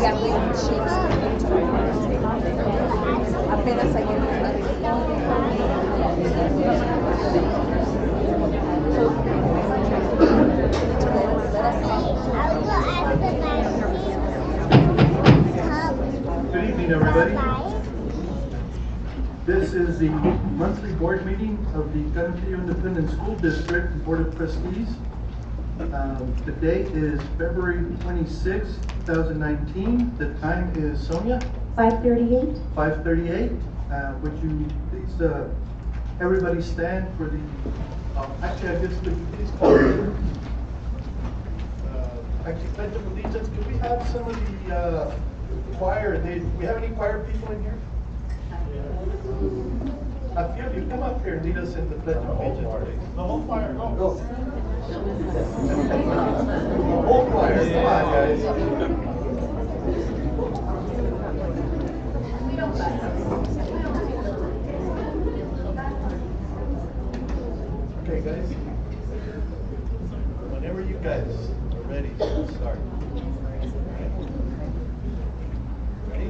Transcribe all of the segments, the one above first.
Apenas ayer. Good evening, everybody. This is the monthly board meeting of the Cantillo Independent School District Board of Trustees. The date is February 26, 2019. The time is, Sonia? 5:38. 5:38. Would you please, everybody stand for the, actually, I guess, could you please call actually, Pledge of Allegiance. Could we have some of the choir? Do we have any choir people in here? A few of you, come up here and lead us in the Pledge of Allegiance. The whole choir, go. The whole choir, come on, guys. Okay, guys. Whenever you guys are ready, we'll start. Ready?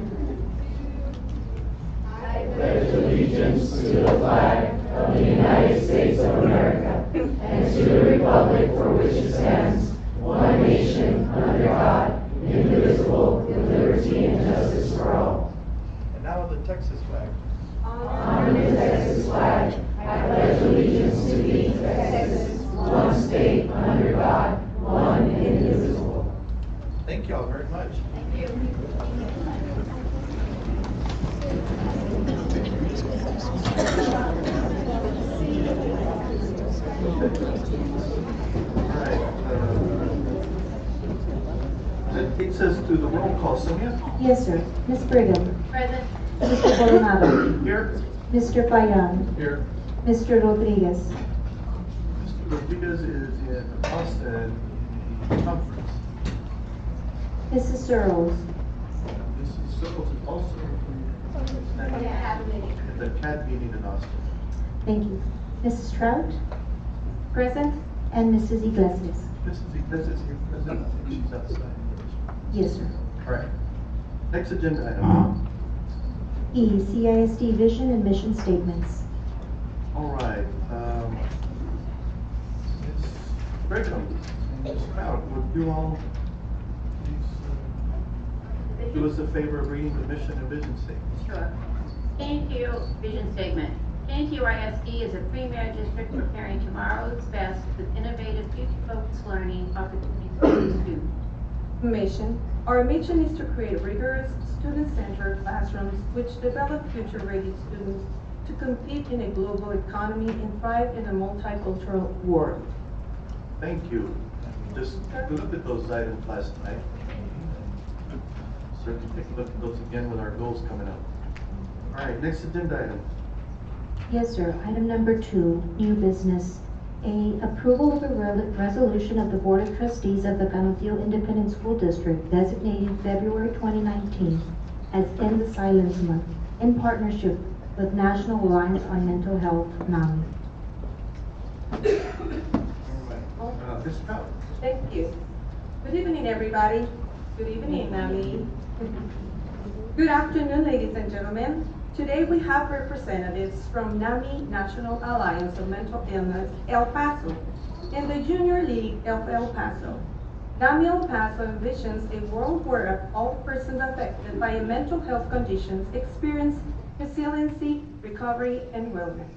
I pledge allegiance to the flag of the United States of America and to the republic for which it stands, one nation, under God, indivisible, with liberty and justice for all. And now the Texas flag. On the Texas flag, I pledge allegiance to thee, Texas, one state, under God, one and indivisible. Thank you all very much. Thank you. All right. That takes us to the roll call. Sonia? Yes, sir. Ms. Brigham. Present. Mr. Coronado. Here. Mr. Payan. Here. Mr. Rodriguez. Mr. Rodriguez is in Austin conference. Mrs. Searles. Mrs. Searles is also at the CAD meeting in Austin. Thank you. Mrs. Trout. Present. And Mrs. Iglesias. Mrs. Iglesias here present. I think she's outside. Yes, sir. All right. Next agenda item. E, CISD vision and mission statements. All right. Ms. Brigham, Ms. Stroud, would you all please do us a favor of reading the mission and vision statements? Sure. KNTU vision statement. KNTU ISD is a premier district preparing tomorrow's best with innovative, future-focused learning opportunities for students. Mission. Our mission is to create rigorous, student-centered classrooms which develop future-ready students to compete in a global economy and thrive in a multicultural world. Thank you. Just looked at those items last night. Certainly take a look at those again with our goals coming up. All right, next agenda item. Yes, sir. Item number 2, new business. A, approval of a resolution of the Board of Trustees of the Cantillo Independent School District designating February 2019 as End the Silence Month in partnership with National Alliance on Mental Health, NAMI. All right. Ms. Stroud. Thank you. Good evening, everybody. Good evening, Nami. Good afternoon, ladies and gentlemen. Today we have representatives from NAMI, National Alliance of Mental Illness, El Paso, and the Junior League of El Paso. NAMI El Paso envisions a world where all persons affected by a mental health conditions experience resiliency, recovery, and wellness.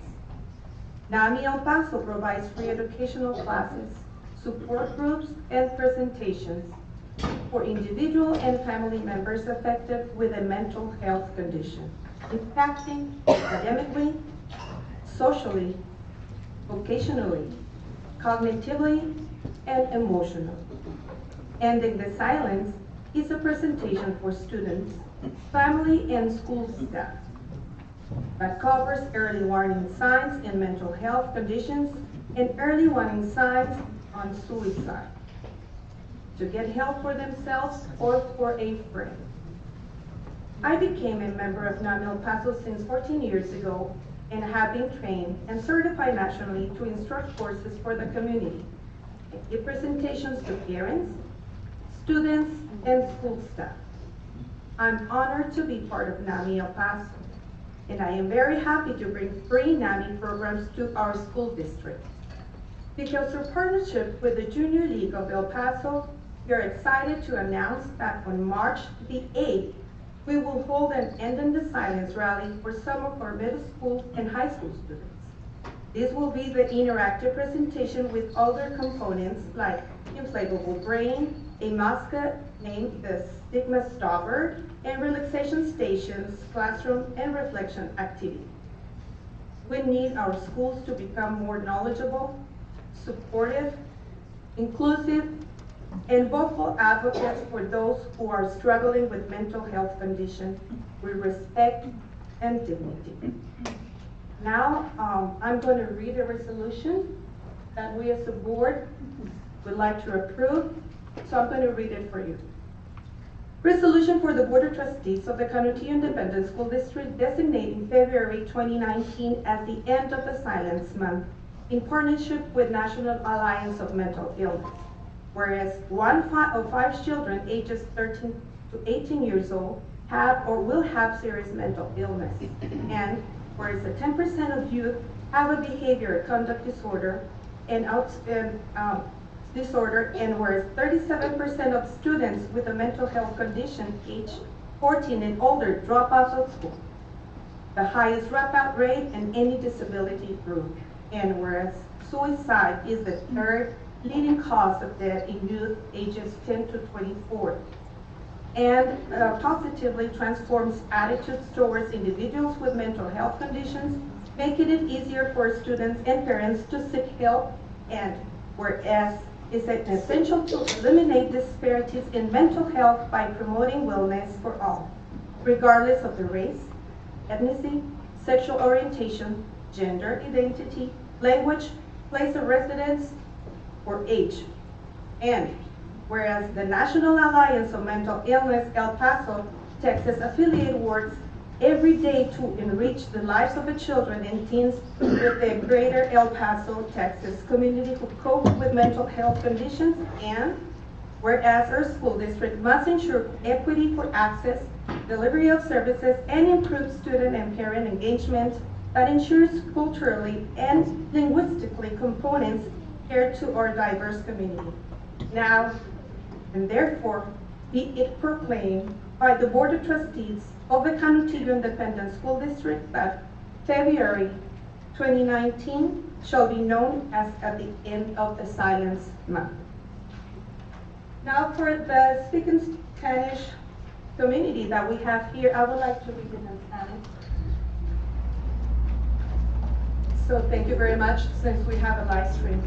NAMI El Paso provides free educational classes, support groups, and presentations for individual and family members affected with a mental health condition, impacting academically, socially, vocationally, cognitively, and emotionally. Ending the Silence is a presentation for students, family, and school staff that covers early warning signs in mental health conditions and early warning signs on suicide, to get help for themselves or for a friend. I became a member of NAMI El Paso since 14 years ago and have been trained and certified nationally to instruct courses for the community, and give presentations to parents, students, and school staff. I'm honored to be part of NAMI El Paso, and I am very happy to bring free NAMI programs to our school district. Because of partnership with the Junior League of El Paso, we are excited to announce that on March the 8th, we will hold an End in the Silence rally for some of our middle school and high school students. This will be the interactive presentation with other components like inflatable brain, a mascot named the Stigma Stopper, and relaxation stations, classroom, and reflection activity. We need our schools to become more knowledgeable, supportive, inclusive, and vocal advocates for those who are struggling with mental health conditions with respect and dignity. Now, I'm going to read a resolution that we as a board would like to approve, so I'm going to read it for you. Resolution for the Board of Trustees of the Canutillo Independent School District designating February 2019 as the end of the Silence Month in partnership with National Alliance of Mental Illness. Whereas 1 of 5 children ages 13 to 18 years old have or will have serious mental illness, and whereas 10% of youth have a behavior or conduct disorder, and whereas 37% of students with a mental health condition age 14 and older drop out of school, the highest dropout rate in any disability group, and whereas suicide is the 3rd leading cause of death in youth ages 10 to 24, and positively transforms attitudes towards individuals with mental health conditions, making it easier for students and parents to seek help, and whereas it's essential to eliminate disparities in mental health by promoting wellness for all, regardless of the race, ethnicity, sexual orientation, gender identity, language, place of residence, or age. And whereas the National Alliance of Mental Illness El Paso, Texas affiliate works every day to enrich the lives of the children and teens with the greater El Paso, Texas community who cope with mental health conditions, and whereas our school district must ensure equity for access, delivery of services, and improve student and parent engagement that ensures culturally and linguistically components care to our diverse community. Now, and therefore, be it proclaimed by the Board of Trustees of the Canutillo Independent School District that February 2019 shall be known as at the end of the Silence Month. Now for the speaking Spanish community that we have here, I would like to read it in Spanish. So thank you very much, since we have a live stream.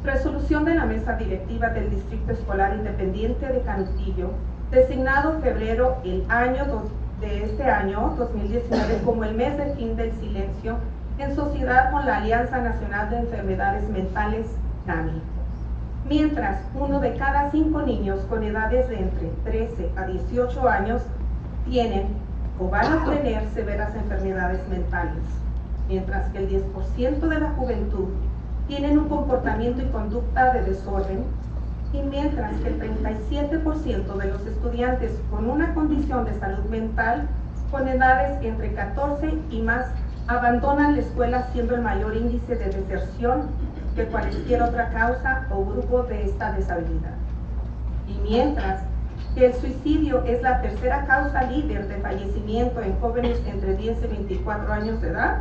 Resolución de la Mesa Directiva del Distrito Escolar Independiente de Canutillo, designado febrero de este año 2019 como el mes de fin del silencio en sociedad con la Alianza Nacional de Enfermedades Mentales, NAMI. Mientras 1 de cada 5 niños con edades de entre 13 a 18 años tienen o van a tener severas enfermedades mentales, mientras que el 10% de la juventud tienen un comportamiento y conducta de desorden, y mientras que el 37% de los estudiantes con una condición de salud mental con edades entre 14 y más abandonan la escuela, siendo el mayor índice de deserción que cualquier otra causa o grupo de esta deshabilidad. Y mientras que el suicidio es la tercera causa líder de fallecimiento en jóvenes entre 10 y 24 años de edad,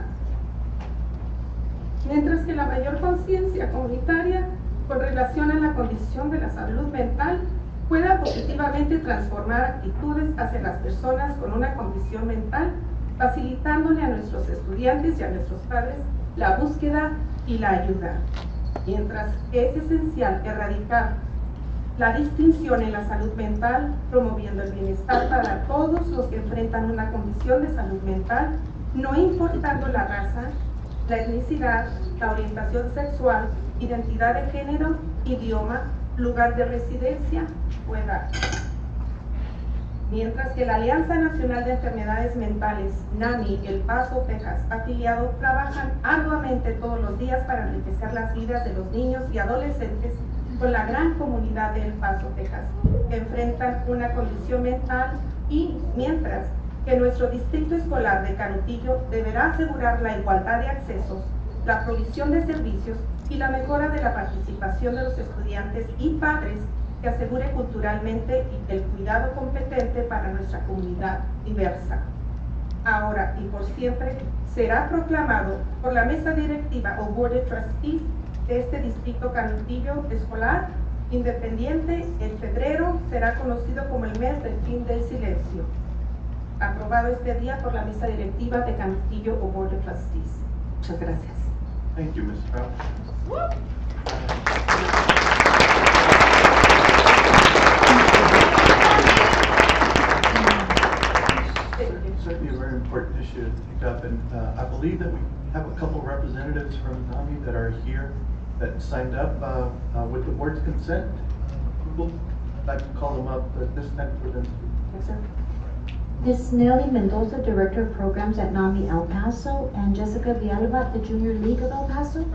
mientras que la mayor conciencia comunitaria con relación a la condición de la salud mental pueda positivamente transformar actitudes hacia las personas con una condición mental, facilitándole a nuestros estudiantes y a nuestros padres la búsqueda y la ayuda. Mientras que es esencial erradicar la distinción en la salud mental, promoviendo el bienestar para todos los que enfrentan una condición de salud mental, no importando la raza, la etnicidad, la orientación sexual, identidad de género, idioma, lugar de residencia o edad. Mientras que la Alianza Nacional de Enfermedades Mentales, NAMI, El Paso, Texas, afiliado, trabajan arduamente todos los días para enriquecer las vidas de los niños y adolescentes con la gran comunidad de El Paso, Texas, que enfrentan una condición mental Y mientras que nuestro distrito escolar de Canutillo deberá asegurar la igualdad de accesos, la provisión de servicios y la mejora de la participación de los estudiantes y padres que asegure culturalmente el cuidado competente para nuestra comunidad diversa. Ahora y por siempre será proclamado por la mesa directiva o Board of Trustees de este distrito Canutillo escolar independiente. En febrero será conocido como el mes del fin del silencio. Aprobado este día por la mesa directiva de Canutillo o Board of Trustees. Muchas gracias. Thank you, Ms. Trout. Certainly a very important issue to pick up, and I believe that we have a couple representatives from NAMI that are here that signed up with the board's consent approval. I'd like to call them up at this time for them to. Yes, sir. Ms. Nelly Mendoza, Director of Programs at NAMI El Paso, and Jessica Villalba, the Junior League of El Paso.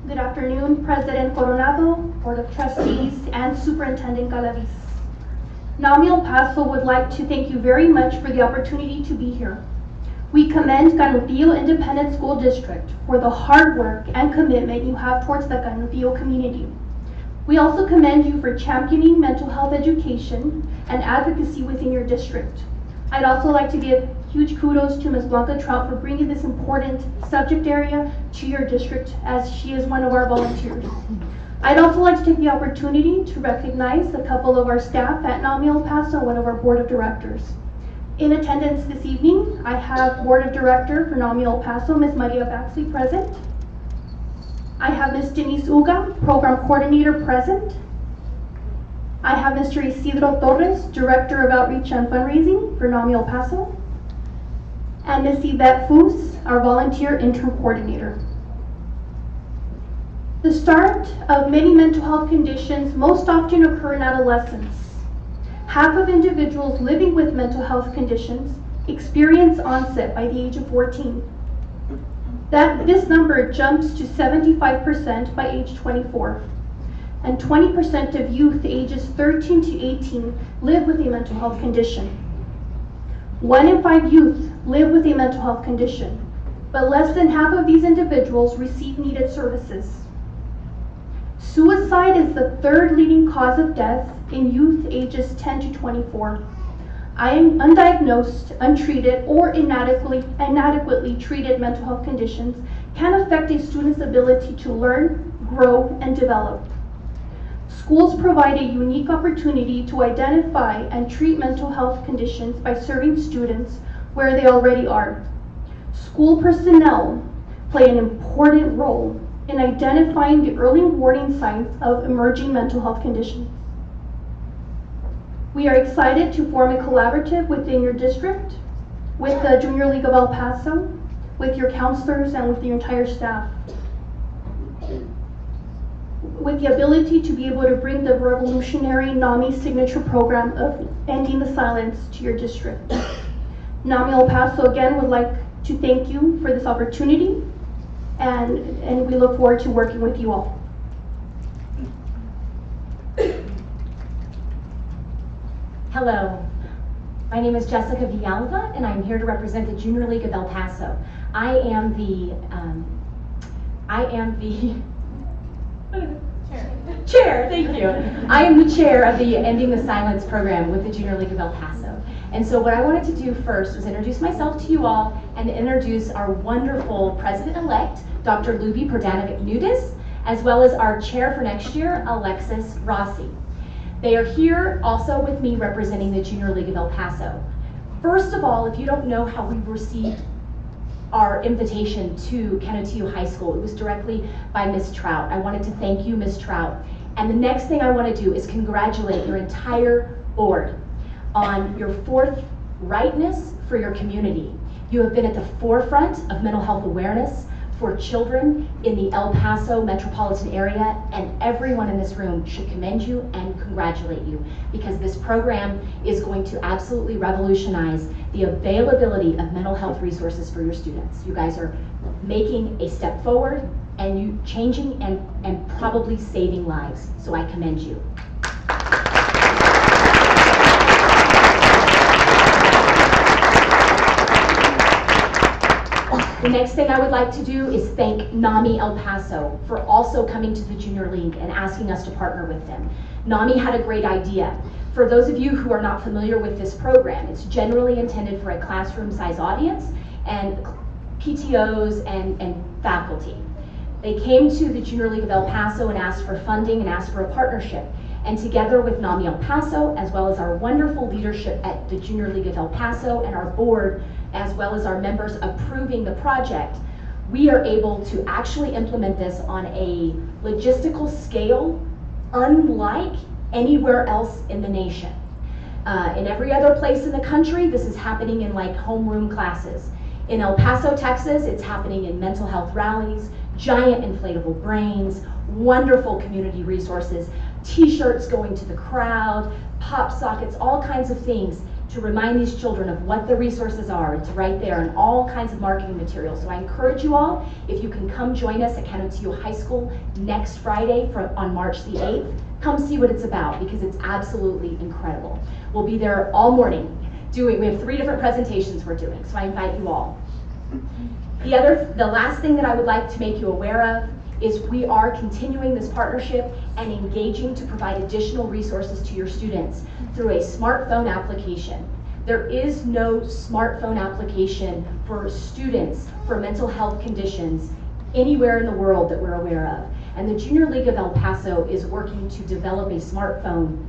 Good afternoon, President Coronado, Board of Trustees, and Superintendent Galaviz. NAMI El Paso would like to thank you very much for the opportunity to be here. We commend Canutillo Independent School District for the hard work and commitment you have towards the Canutillo community. We also commend you for championing mental health education and advocacy within your district. I'd also like to give huge kudos to Ms. Blanca Trout for bringing this important subject area to your district, as she is one of our volunteers. I'd also like to take the opportunity to recognize a couple of our staff at NAMI El Paso and one of our board of directors. In attendance this evening, I have Board of Director for NAMI El Paso, Ms. Maria Baxley, present. I have Ms. Denise Uga, Program Coordinator, present. I have Mr. Isidro Torres, Director of Outreach and Fundraising for NAMI El Paso. And Ms. Yvette Foos, our Volunteer Interim Coordinator. The start of many mental health conditions most often occur in adolescence. Half of individuals living with mental health conditions experience onset by the age of 14. This number jumps to 75% by age 24. And 20% of youth ages 13 to 18 live with a mental health condition. 1 in 5 youth live with a mental health condition, but less than half of these individuals receive needed services. Suicide is the third leading cause of death in youth ages 10 to 24. Undiagnosed, untreated, or inadequately treated mental health conditions can affect a student's ability to learn, grow, and develop. Schools provide a unique opportunity to identify and treat mental health conditions by serving students where they already are. School personnel play an important role in identifying the early warning signs of emerging mental health conditions. We are excited to form a collaborative within your district, with the Junior League of El Paso, with your counselors, and with your entire staff, with the ability to be able to bring the revolutionary NAMI signature program of ending the silence to your district. NAMI El Paso again would like to thank you for this opportunity, and we look forward to working with you all. Hello, my name is Jessica Villalba, and I'm here to represent the Junior League of El Paso. I am the chair, thank you. I am the chair of the Ending the Silence program with the Junior League of El Paso. And so what I wanted to do first was introduce myself to you all and introduce our wonderful president-elect, Dr. Luby Perdanovic-Nudis, as well as our chair for next year, Alexis Rossi. They are here also with me representing the Junior League of El Paso. First of all, if you don't know how we received our invitation to Canutillo High School, it was directly by Ms. Trout. I wanted to thank you, Ms. Trout. And the next thing I want to do is congratulate your entire board on your forthrightness for your community. You have been at the forefront of mental health awareness for children in the El Paso metropolitan area, and everyone in this room should commend you and congratulate you, because this program is going to absolutely revolutionize the availability of mental health resources for your students. You guys are making a step forward, and you changing and probably saving lives, so I commend you. The next thing I would like to do is thank NAMI El Paso for also coming to the Junior League and asking us to partner with them. NAMI had a great idea. For those of you who are not familiar with this program, it's generally intended for a classroom-size audience and PTOs and faculty. They came to the Junior League of El Paso and asked for funding and asked for a partnership. And together with NAMI El Paso, as well as our wonderful leadership at the Junior League of El Paso and our board, as well as our members approving the project, we are able to actually implement this on a logistical scale unlike anywhere else in the nation. In every other place in the country, this is happening in like homeroom classes. In El Paso, Texas, it's happening in mental health rallies, giant inflatable brains, wonderful community resources, t-shirts going to the crowd, pop sockets, all kinds of things to remind these children of what the resources are. It's right there, and all kinds of marketing materials. So I encourage you all, if you can come join us at Canutillo High School next Friday on March the 8th, come see what it's about, because it's absolutely incredible. We'll be there all morning we have 3 different presentations we're doing, so I invite you all. The last thing that I would like to make you aware of is we are continuing this partnership and engaging to provide additional resources to your students through a smartphone application. There is no smartphone application for students for mental health conditions anywhere in the world that we're aware of. And the Junior League of El Paso is working to develop a smartphone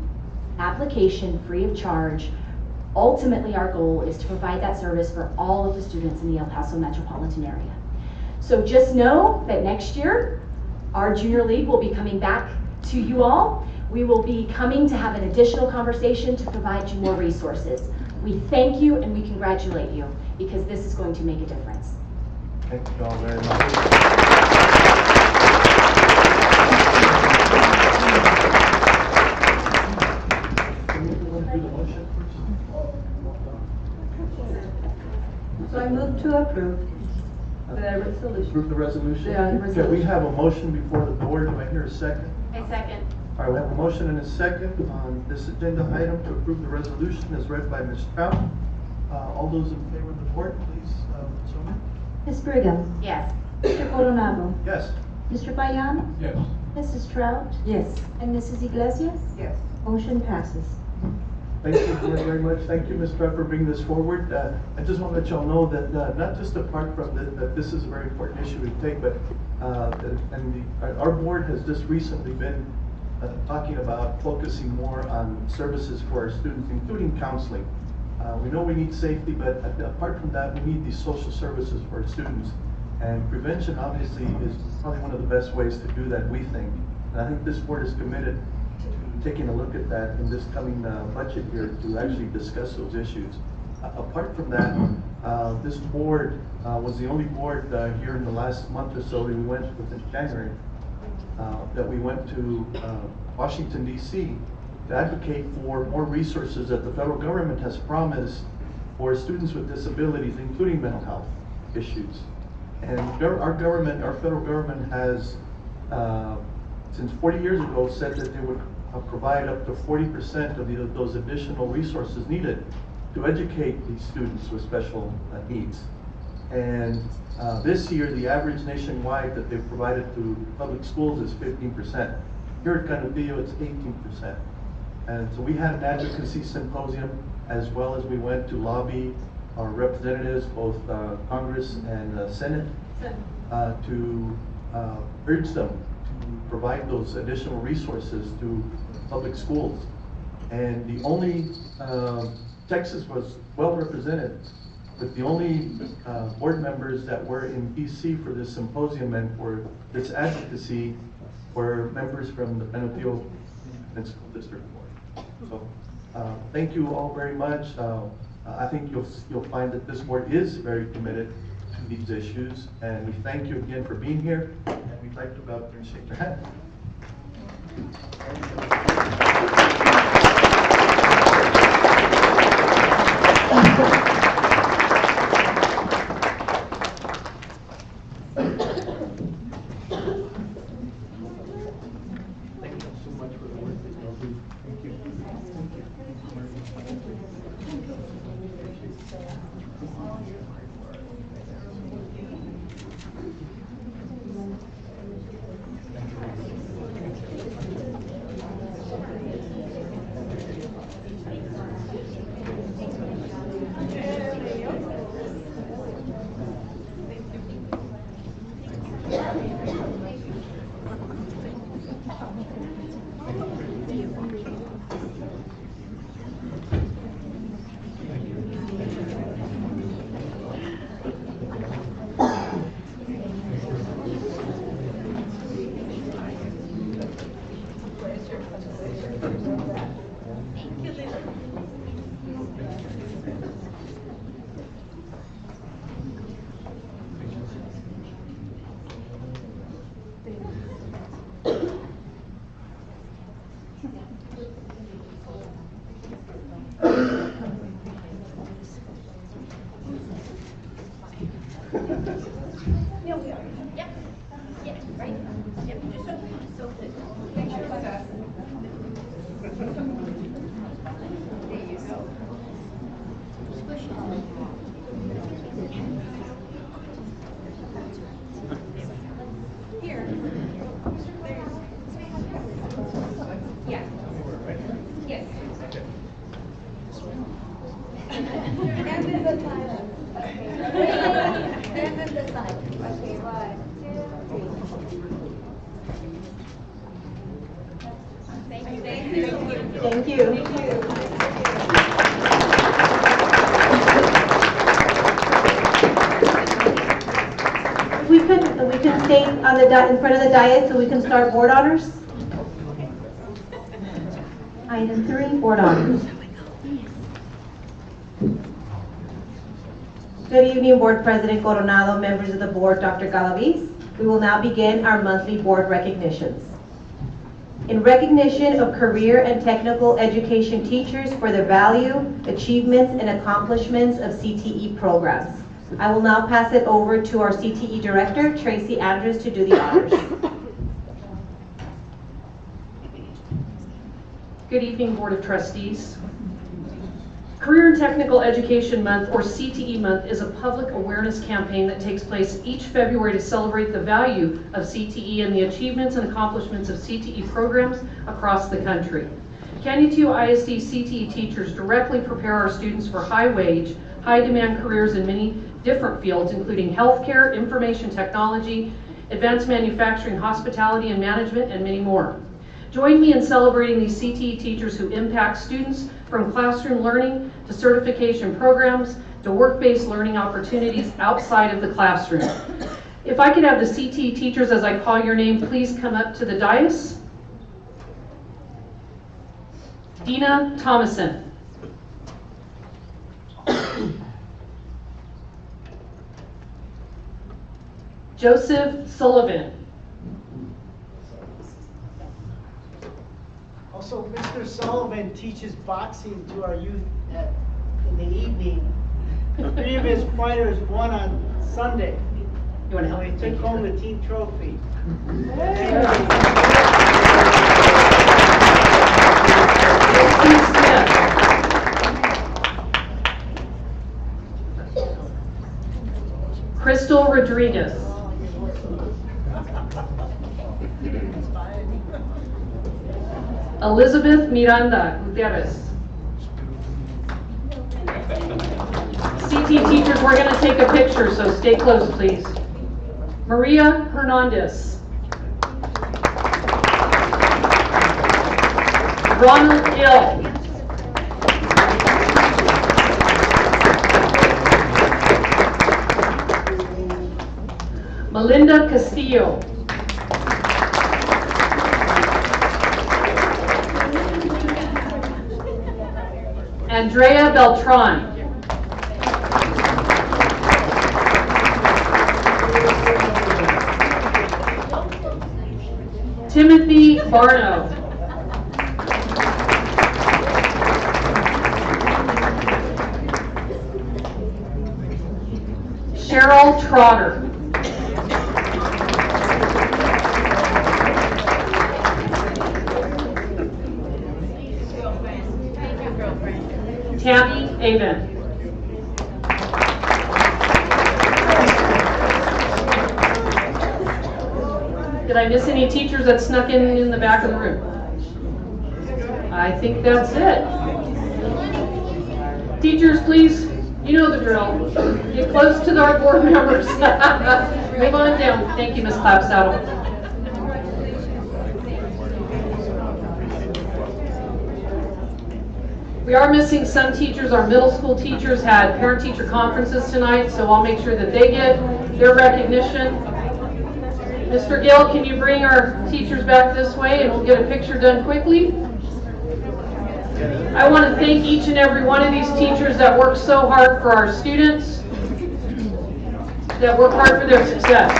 application free of charge. Ultimately, our goal is to provide that service for all of the students in the El Paso metropolitan area. So just know that next year, our Junior League will be coming back to you all. We will be coming to have an additional conversation to provide you more resources. We thank you and we congratulate you, because this is going to make a difference. Thank you all very much. So I move to approve the resolution. Approve the resolution? Yeah, the resolution. Okay, we have a motion before the board. Do I hear a second? A second. All right, we have a motion and a second on this agenda item to approve the resolution as read by Ms. Trout. All those in favor of the board, please, so moved. Ms. Brigham, Yes. Mr. Coronado, Yes. Mr. Bayan, Yes. Mrs. Trout, Yes. and Mrs. Iglesias. Yes. Motion passes. Thank you very much. Thank you, Ms. Trout, for bringing this forward. I just want to let y'all know that not just apart from that this is a very important issue to take, but our board has just recently been talking about focusing more on services for our students, including counseling. We know we need safety, but apart from that, we need these social services for our students. And prevention, obviously, is probably one of the best ways to do that, we think. And I think this board is committed to taking a look at that in this coming budget year to actually discuss those issues. Apart from that, this board was the only board here in the last month or so, we went within January, that we went to Washington, D.C. to advocate for more resources that the federal government has promised for students with disabilities, including mental health issues. And our federal government has, since 40 years ago, said that they would provide up to 40% of those additional resources needed to educate these students with special needs. And this year, the average nationwide that they've provided to public schools is 15%. Here at Canutillo, it's 18%. And so we had an advocacy symposium, as well as we went to lobby our representatives, both Congress and Senate, to urge them to provide those additional resources to public schools. And the only, Texas was well represented, but the only board members that were in DC for this symposium and for this advocacy were members from the Canutillo School District Board. So thank you all very much. I think you'll find that this board is very committed to these issues. And we thank you again for being here, and we'd like to go up there and shake your hand. Thank you so much for the work that y'all do. Thank you. Thank you. If we could stay on the in front of the dais so we can start board honors. Item 3, board honors. Good evening, Board President Coronado, members of the board, Dr. Galaviz. We will now begin our monthly board recognitions. In recognition of career and technical education teachers for their value, achievements, and accomplishments of CTE programs, I will now pass it over to our CTE Director, Tracy Andrews, to do the honors. Good evening, Board of Trustees. Career and Technical Education Month, or CTE Month, is a public awareness campaign that takes place each February to celebrate the value of CTE and the achievements and accomplishments of CTE programs across the country. Canutillo ISD CTE teachers directly prepare our students for high-wage, high-demand careers in many different fields, including healthcare, information technology, advanced manufacturing, hospitality and management, and many more. Join me in celebrating these CTE teachers who impact students from classroom learning to certification programs to work-based learning opportunities outside of the classroom. If I could have the CTE teachers, as I call your name, please come up to the dais. Dina Thomason. Joseph Sullivan. Also, Mr. Sullivan teaches boxing to our youth in the evening. 3 of his fighters won on Sunday. You want to help He me? took home the team trophy. Crystal Rodriguez. Elizabeth Miranda Gutierrez. CT teachers, we're going to take a picture, so stay close, please. Maria Hernandez. Ronald Hill. Melinda Castillo. Andrea Beltran. Timothy Barno. Cheryl Trotter. Tammy Avon. Did I miss any teachers that snuck in the back of the room? I think that's it. Teachers, please, you know the drill. Get close to our board members. Move on down. Thank you, Ms. Clapsaddle. We are missing some teachers. Our middle school teachers had parent-teacher conferences tonight, so I'll make sure that they get their recognition. Mr. Gill, can you bring our teachers back this way and we'll get a picture done quickly? I want to thank each and every one of these teachers that work so hard for our students, that work hard for their success.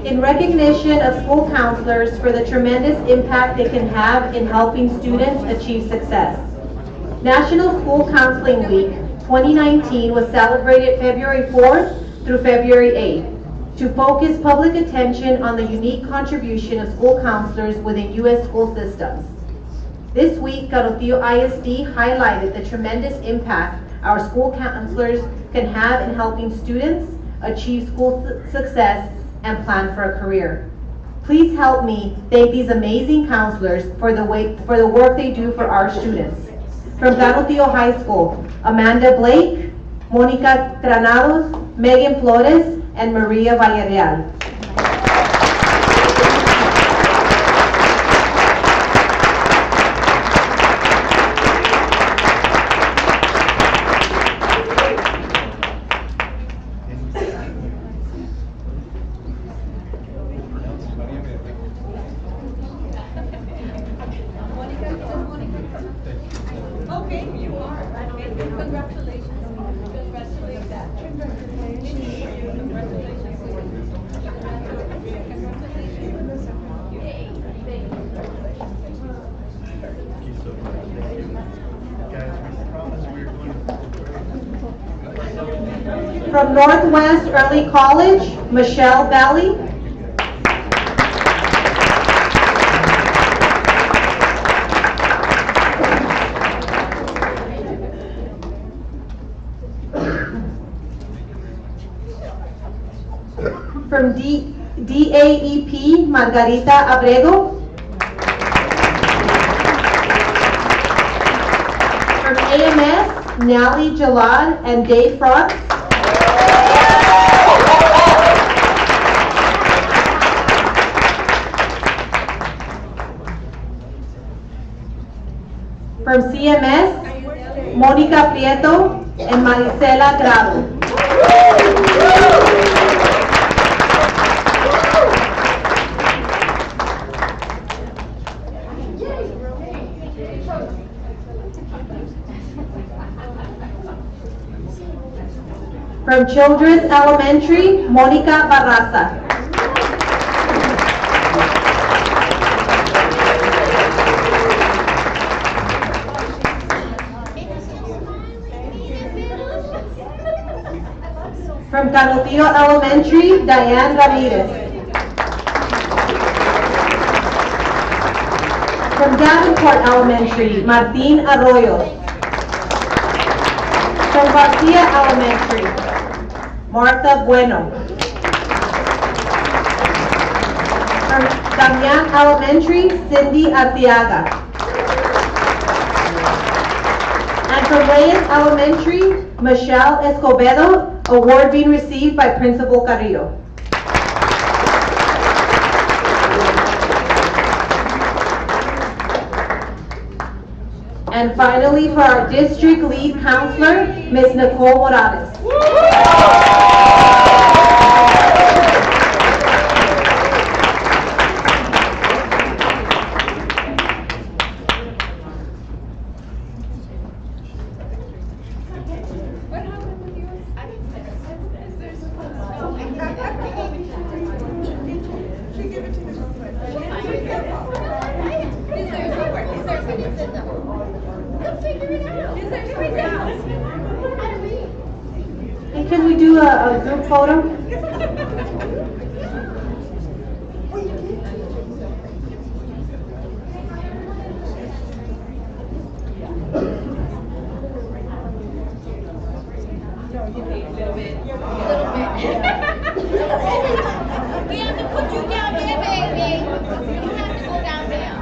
In recognition of school counselors for the tremendous impact they can have in helping students achieve success. National School Counseling Week 2019 was celebrated February 4th through February 8th to focus public attention on the unique contribution of school counselors within U.S. school systems. This week, Canutillo ISD highlighted the tremendous impact our school counselors can have in helping students achieve school success and plan for a career. Please help me thank these amazing counselors for the work they do for our students. From Canutillo High School, Amanda Blake, Monica Granados, Megan Flores, and Maria Villarreal. From Northwest Early College, Michelle Valley. From DAEP, Margarita Abrego. From AMS, Nally Jalad and Dave Frost. From CMS, Mónica Prieto and Marisela Grado. From Children's Elementary, Monica Barraza. From Canutillo Elementary, Diane Ramirez. From Davenport Elementary, Martin Arroyo. From Garcia Elementary, Martha Bueno. From Damian Elementary, Cindy Arteaga. And from Reyes Elementary, Michelle Escobedo, award being received by Principal Carrillo. And finally, for our district lead counselor, Ms. Nicole Morales. And can we do a group photo? We have to put you down there, baby. You have to go down there.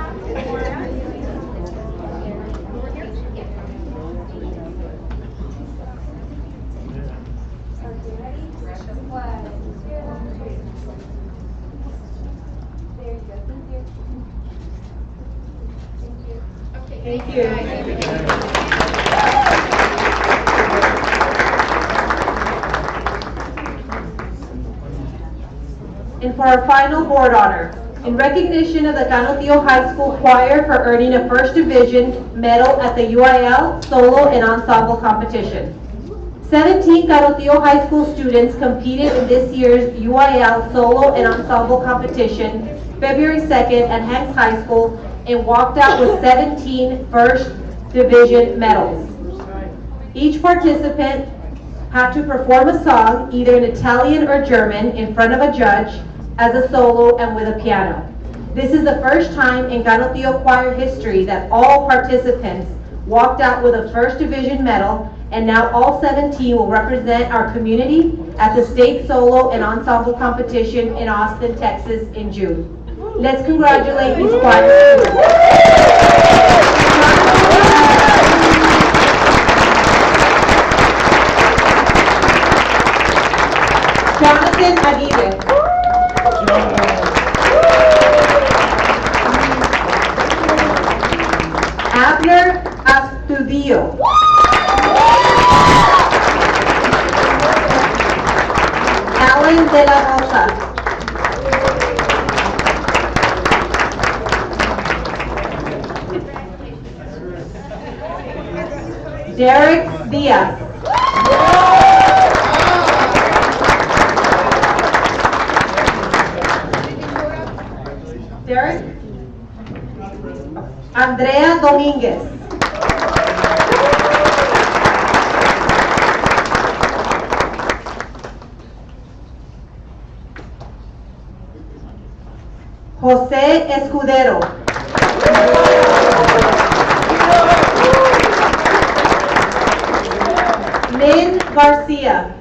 Thank you. And for our final board honor, in recognition of the Canutillo High School Choir for earning a First Division medal at the UIL solo and ensemble competition. 17 Canutillo High School students competed in this year's UIL solo and ensemble competition February 2nd at Hanks High School and walked out with 17 First Division medals. Each participant had to perform a song, either in Italian or German, in front of a judge as a solo and with a piano. This is the first time in Canutillo Choir history that all participants walked out with a First Division medal, and now all 17 will represent our community at the state solo and ensemble competition in Austin, Texas in June. Let's congratulate these choir students. Jonathan Aguirre. Abner Astudio. Alan de la Rosa. Derek Diaz. Derek. Andrea Dominguez. José Escudero. Lynn Garcia.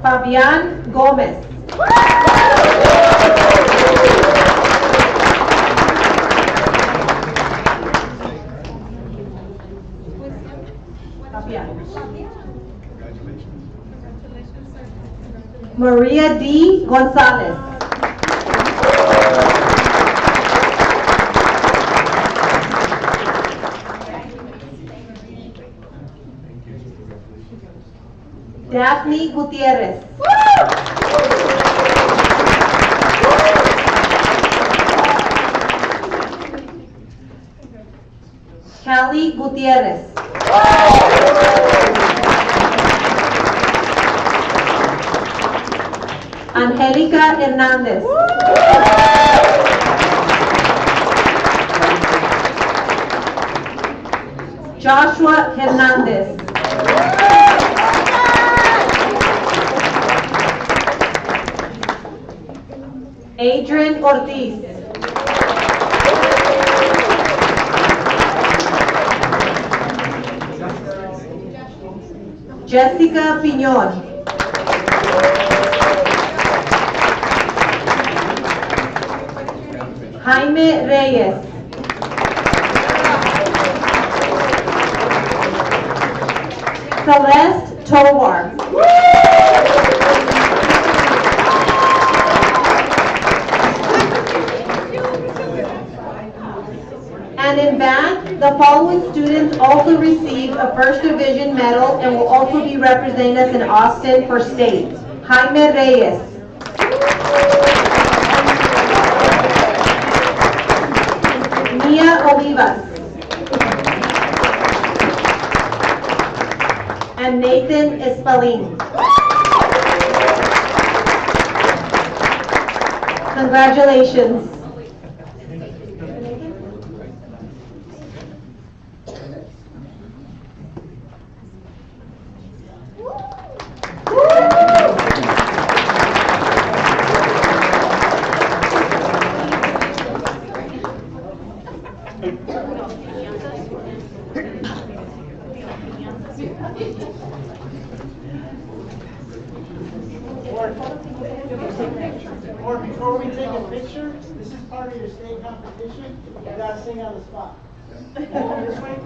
Fabián Gómez. Maria D. Gonzalez. Daphne Gutierrez. Callie Natalie Gutierrez. Angélica Hernández. Joshua Hernández. Adrian Ortiz. Jessica Piñón. Jaime Reyes. Celeste Tovar. And in band, the following students also received a First Division medal and will also be representing us in Austin for state. Jaime Reyes. Mia Olivas. And Nathan Espalin. Congratulations. Or before we take a picture, this is part of your state competition. You gotta sing on the spot. This way.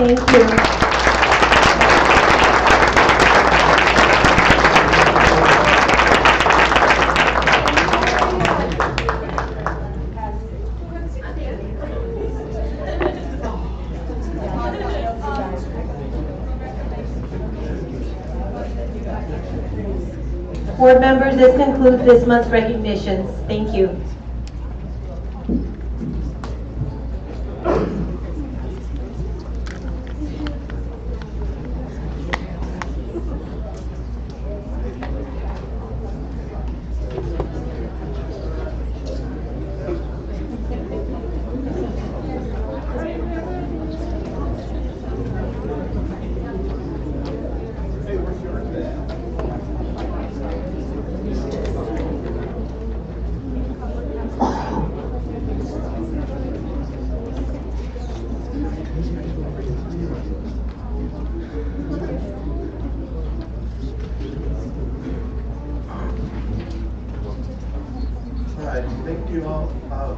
Thank you. Board members, this concludes this month's recognitions. Thank you.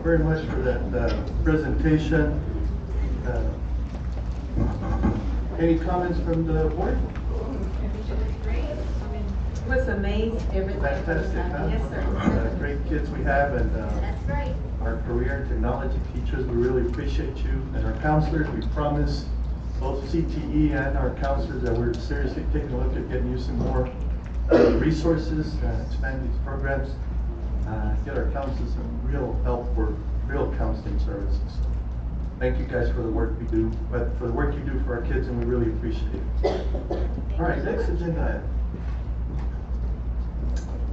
very much for that presentation. Any comments from the board? Was amazed everything. Fantastic, huh? Yes, sir. Great kids we have, and That's great. our career and technology teachers, we really appreciate you. And our counselors, we promise both CTE and our counselors that we're seriously taking a look at getting you some more resources, expand these programs, get our counselors some real help for real counseling services. So, thank you guys for the work we do, but for the work you do for our kids, and we really appreciate it. All right, next agenda item.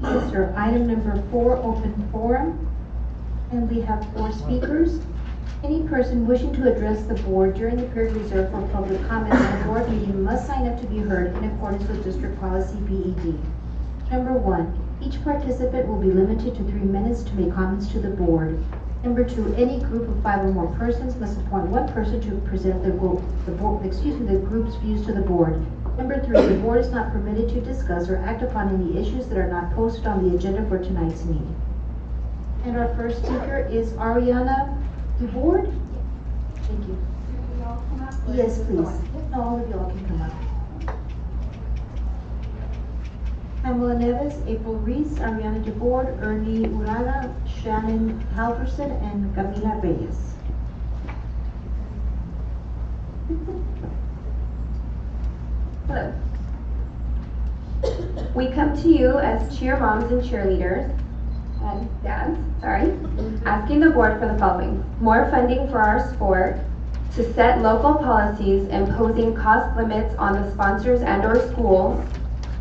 Yes, sir. Item number 4, open forum. And we have 4 speakers. Any person wishing to address the board during the period reserved for public comment at a board meeting must sign up to be heard in accordance with District Policy BED. Number 1, each participant will be limited to 3 minutes to make comments to the board. Number 2, any group of 5 or more persons must appoint 1 person to present the group's views to the board. Number 3, the board is not permitted to discuss or act upon any issues that are not posted on the agenda for tonight's meeting. And our first speaker is Ariana Dubourg. Thank you. Yes, please. No, all of y'all can come up. Pamela Neves, April Reese, Ariana Dubourg, Ernie Urana, Shannon Halverson, and Camila Reyes. Hello. We come to you as cheer moms and cheerleaders, and dads, asking the board for the following: more funding for our sport, to set local policies imposing cost limits on the sponsors and/or schools,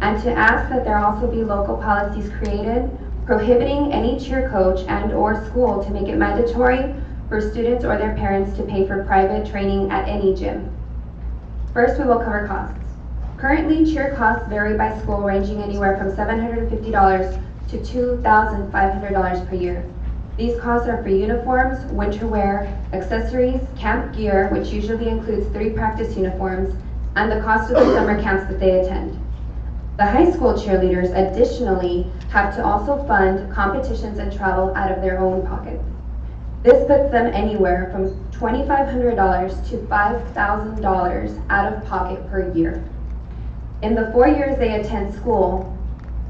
and to ask that there also be local policies created prohibiting any cheer coach and/or school to make it mandatory for students or their parents to pay for private training at any gym. First, we will cover costs. Currently, cheer costs vary by school, ranging anywhere from $750 to $2,500 per year. These costs are for uniforms, winter wear, accessories, camp gear, which usually includes 3 practice uniforms, and the cost of the summer camps that they attend. The high school cheerleaders additionally have to also fund competitions and travel out of their own pockets. This puts them anywhere from $2,500 to $5,000 out of pocket per year. In the 4 years they attend school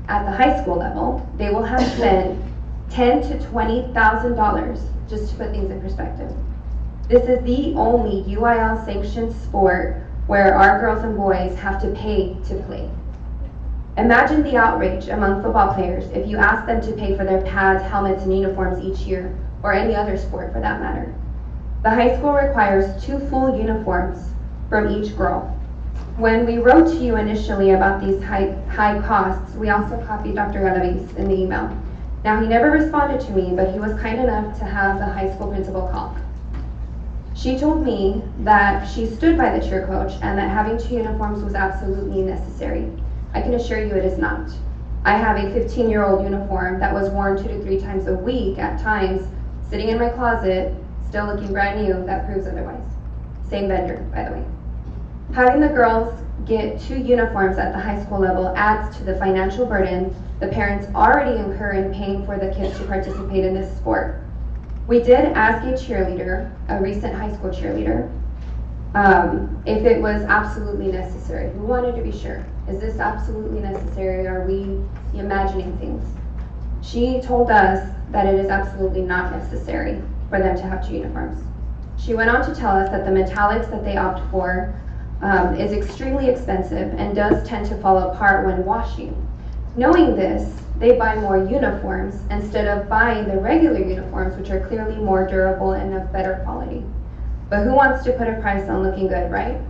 at the high school level, they will have spent $10,000 to $20,000, just to put things in perspective. This is the only UIL sanctioned sport where our girls and boys have to pay to play. Imagine the outrage among football players if you ask them to pay for their pads, helmets, and uniforms each year, or any other sport for that matter. The high school requires 2 full uniforms from each girl. When we wrote to you initially about these high costs, we also copied Dr. Galaviz in the email. Now, he never responded to me, but he was kind enough to have the high school principal call. She told me that she stood by the cheer coach and that having 2 uniforms was absolutely necessary. I can assure you it is not. I have a 15-year-old uniform that was worn 2 to 3 times a week at times, sitting in my closet, still looking brand new. That proves otherwise. Same vendor, by the way. Having the girls get 2 uniforms at the high school level adds to the financial burden the parents already incur in paying for the kids to participate in this sport. We did ask a cheerleader, a recent high school cheerleader, if it was absolutely necessary. We wanted to be sure. Is this absolutely necessary? Are we imagining things? She told us that it is absolutely not necessary for them to have 2 uniforms. She went on to tell us that the metallics that they opt for is extremely expensive and does tend to fall apart when washing. Knowing this, they buy more uniforms instead of buying the regular uniforms, which are clearly more durable and of better quality. But who wants to put a price on looking good, right?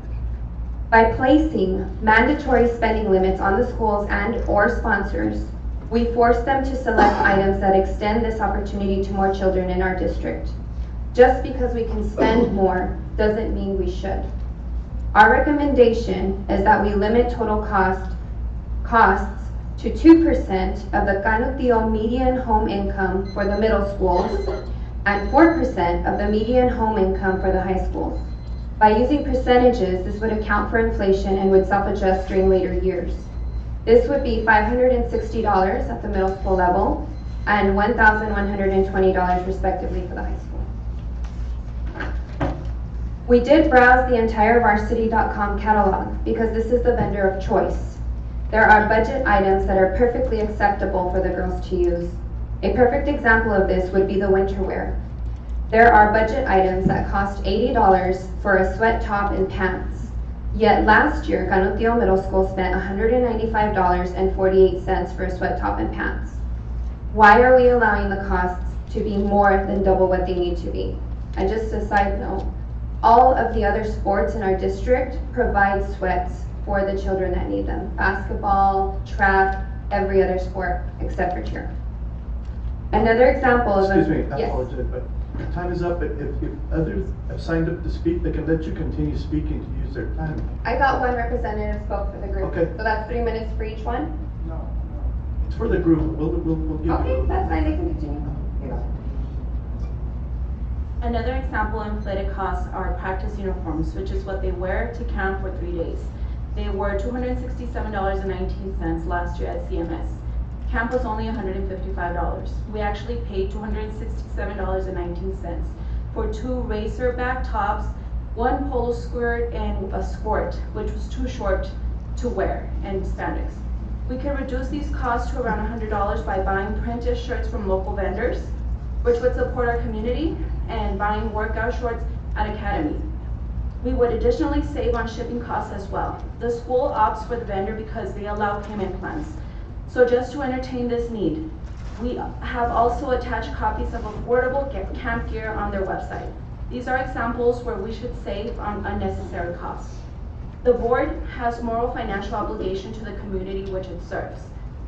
By placing mandatory spending limits on the schools and/or sponsors, we force them to select items that extend this opportunity to more children in our district. Just because we can spend more doesn't mean we should. Our recommendation is that we limit total costs to 2% of the Canutio median home income for the middle schools and 4% of the median home income for the high schools. By using percentages, this would account for inflation and would self-adjust during later years. This would be $560 at the middle school level, and $1,120 respectively for the high school. We did browse the entire varsity.com catalog because this is the vendor of choice. There are budget items that are perfectly acceptable for the girls to use. A perfect example of this would be the winter wear. There are budget items that cost $80 for a sweat top and pants. Yet last year, Canutio Middle School spent $195.48 for a sweat top and pants. Why are we allowing the costs to be more than double what they need to be? And just a side note, all of the other sports in our district provide sweats for the children that need them. Basketball, track, every other sport except for cheer. Another example of Excuse me, I yes. apologize, but time is up, but if others have signed up to speak, they can let you continue speaking to use their time. I thought one representative spoke for the group. Okay. So that's 3 minutes for each one? It's for the group, we'll give you. Okay, that's fine, they can continue. Here you go. Another example in inflated costs are practice uniforms, which is what they wear to camp for 3 days. They were $267.19 last year at CMS. Camp was only $155. We actually paid $267.19 for 2 racerback tops, 1 polo skirt, and a skirt, which was too short to wear, and spandex. We could reduce these costs to around $100 by buying printed shirts from local vendors, which would support our community, and buying workout shorts at Academy. We would additionally save on shipping costs as well. The school opts for the vendor because they allow payment plans. So just to entertain this need, we have also attached copies of affordable camp gear on their website. These are examples where we should save on unnecessary costs. The board has moral financial obligation to the community which it serves.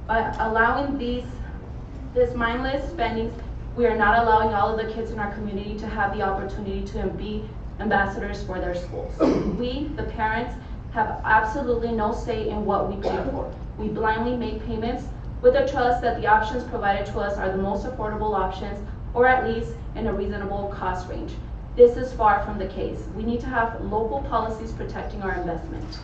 By allowing this mindless spending, we are not allowing all of the kids in our community to have the opportunity to be ambassadors for their schools. We, the parents, have absolutely no say in what we pay for. We blindly make payments with the trust that the options provided to us are the most affordable options, or at least in a reasonable cost range. This is far from the case. We need to have local policies protecting our investment.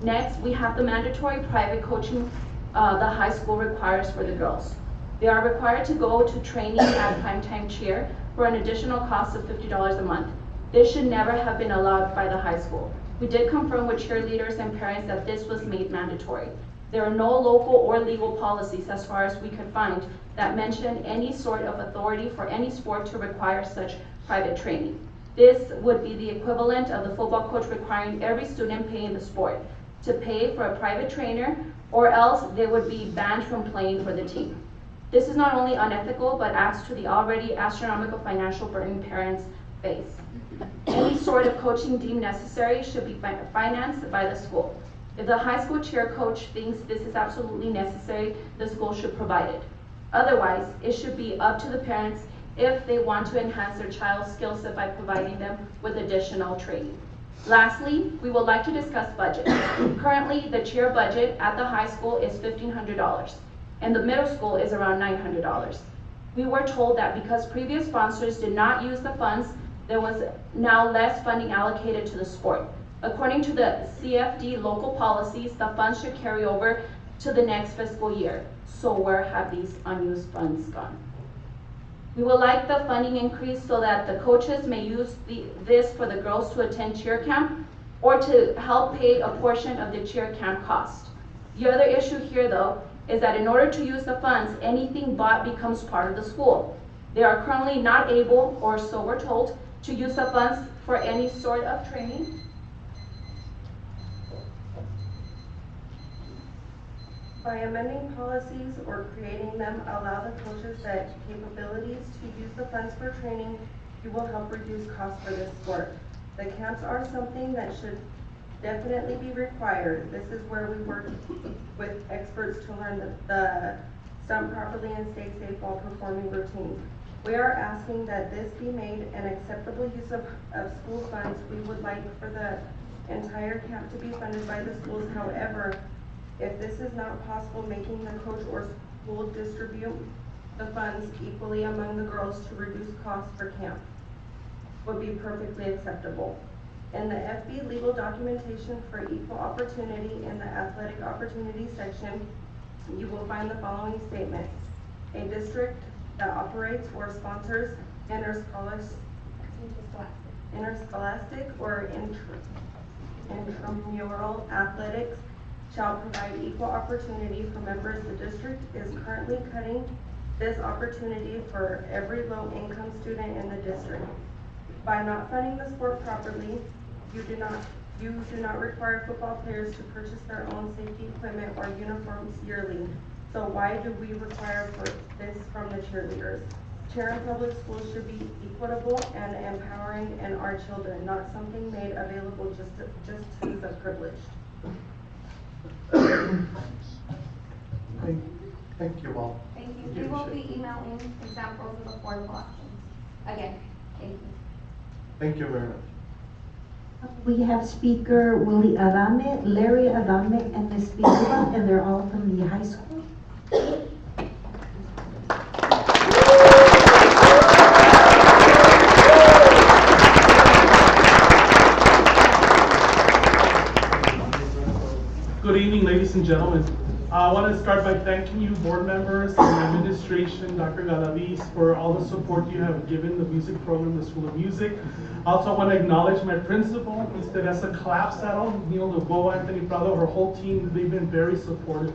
Next, we have the mandatory private coaching the high school requires for the girls. They are required to go to training at primetime cheer for an additional cost of $50 a month. This should never have been allowed by the high school. We did confirm with cheerleaders and parents that this was made mandatory. There are no local or legal policies, as far as we could find, that mention any sort of authority for any sport to require such private training. This would be the equivalent of the football coach requiring every student paying the sport to pay for a private trainer, or else they would be banned from playing for the team. This is not only unethical, but adds to the already astronomical financial burden parents face. Any sort of coaching deemed necessary should be financed by the school. If the high school cheer coach thinks this is absolutely necessary, the school should provide it. Otherwise, it should be up to the parents if they want to enhance their child's skill set by providing them with additional training. Lastly, we would like to discuss budget. Currently, the cheer budget at the high school is $1,500, and the middle school is around $900. We were told that because previous sponsors did not use the funds, there was now less funding allocated to the sport. According to the CFD local policies, the funds should carry over to the next fiscal year. So where have these unused funds gone? We would like the funding increase so that the coaches may use this for the girls to attend cheer camp, or to help pay a portion of the cheer camp cost. The other issue here, though, is that in order to use the funds, anything bought becomes part of the school. They are currently not able, or so we're told, to use the funds for any sort of training. By amending policies or creating them, allow the coaches the capabilities to use the funds for training. You will help reduce costs for this sport. The camps are something that should definitely be required. This is where we work with experts to learn the stunt properly and stay safe while performing routines. We are asking that this be made an acceptable use of school funds. We would like for the entire camp to be funded by the schools. However, if this is not possible, making the coach or school distribute the funds equally among the girls to reduce costs for camp would be perfectly acceptable. In the FB legal documentation for equal opportunity in the athletic opportunity section, you will find the following statement. a district that operates or sponsors interscholastic or intramural athletics shall provide equal opportunity for members. The district is currently cutting this opportunity for every low-income student in the district. By not funding the sport properly, you do not require football players to purchase their own safety equipment or uniforms yearly. So why do we require this from the cheerleaders? Cheer in public schools should be equitable and empowering in our children, not something made available just to the privileged. Thank you all. Thank you. We will be emailing examples of affordable options. Again, thank you. Thank you very much. We have speaker Willie Adame, Larry Adame, and Ms. Villalba, and they're all from the high school. Good evening, ladies and gentlemen. I want to start by thanking you, board members and administration, Dr. Galaviz, for all the support you have given the music program, the School of Music. I also want to acknowledge my principal, Ms. Teresa Clapsaddle, Neil Lugo, Anthony Prado, her whole team. They've been very supportive.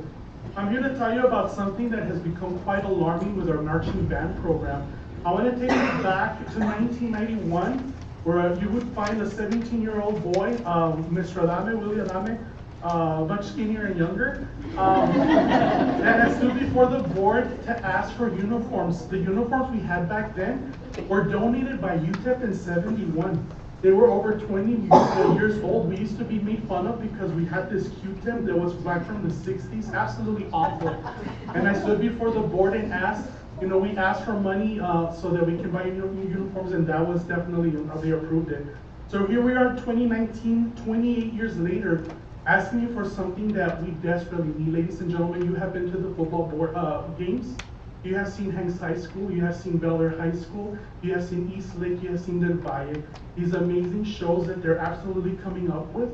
I'm here to tell you about something that has become quite alarming with our marching band program. I want to take you back to 1991, where you would find a 17-year-old boy, Mr. Adame, Willie Adame, much skinnier and younger, that has stood before the board to ask for uniforms. The uniforms we had back then were donated by UTEP in '71. They were over 20 years old. We used to be made fun of because we had this Q-tip that was back from the 60s, absolutely awful. And I stood before the board and asked, we asked for money so that we can buy new uniforms, and that was definitely, they approved it. So here we are in 2019, 28 years later, asking you for something that we desperately need. Ladies and gentlemen, you have been to the football board games. You have seen Hanks High School, you have seen Bel Air High School, you have seen East Lake, you have seen Del Valle. These amazing shows that they're absolutely coming up with.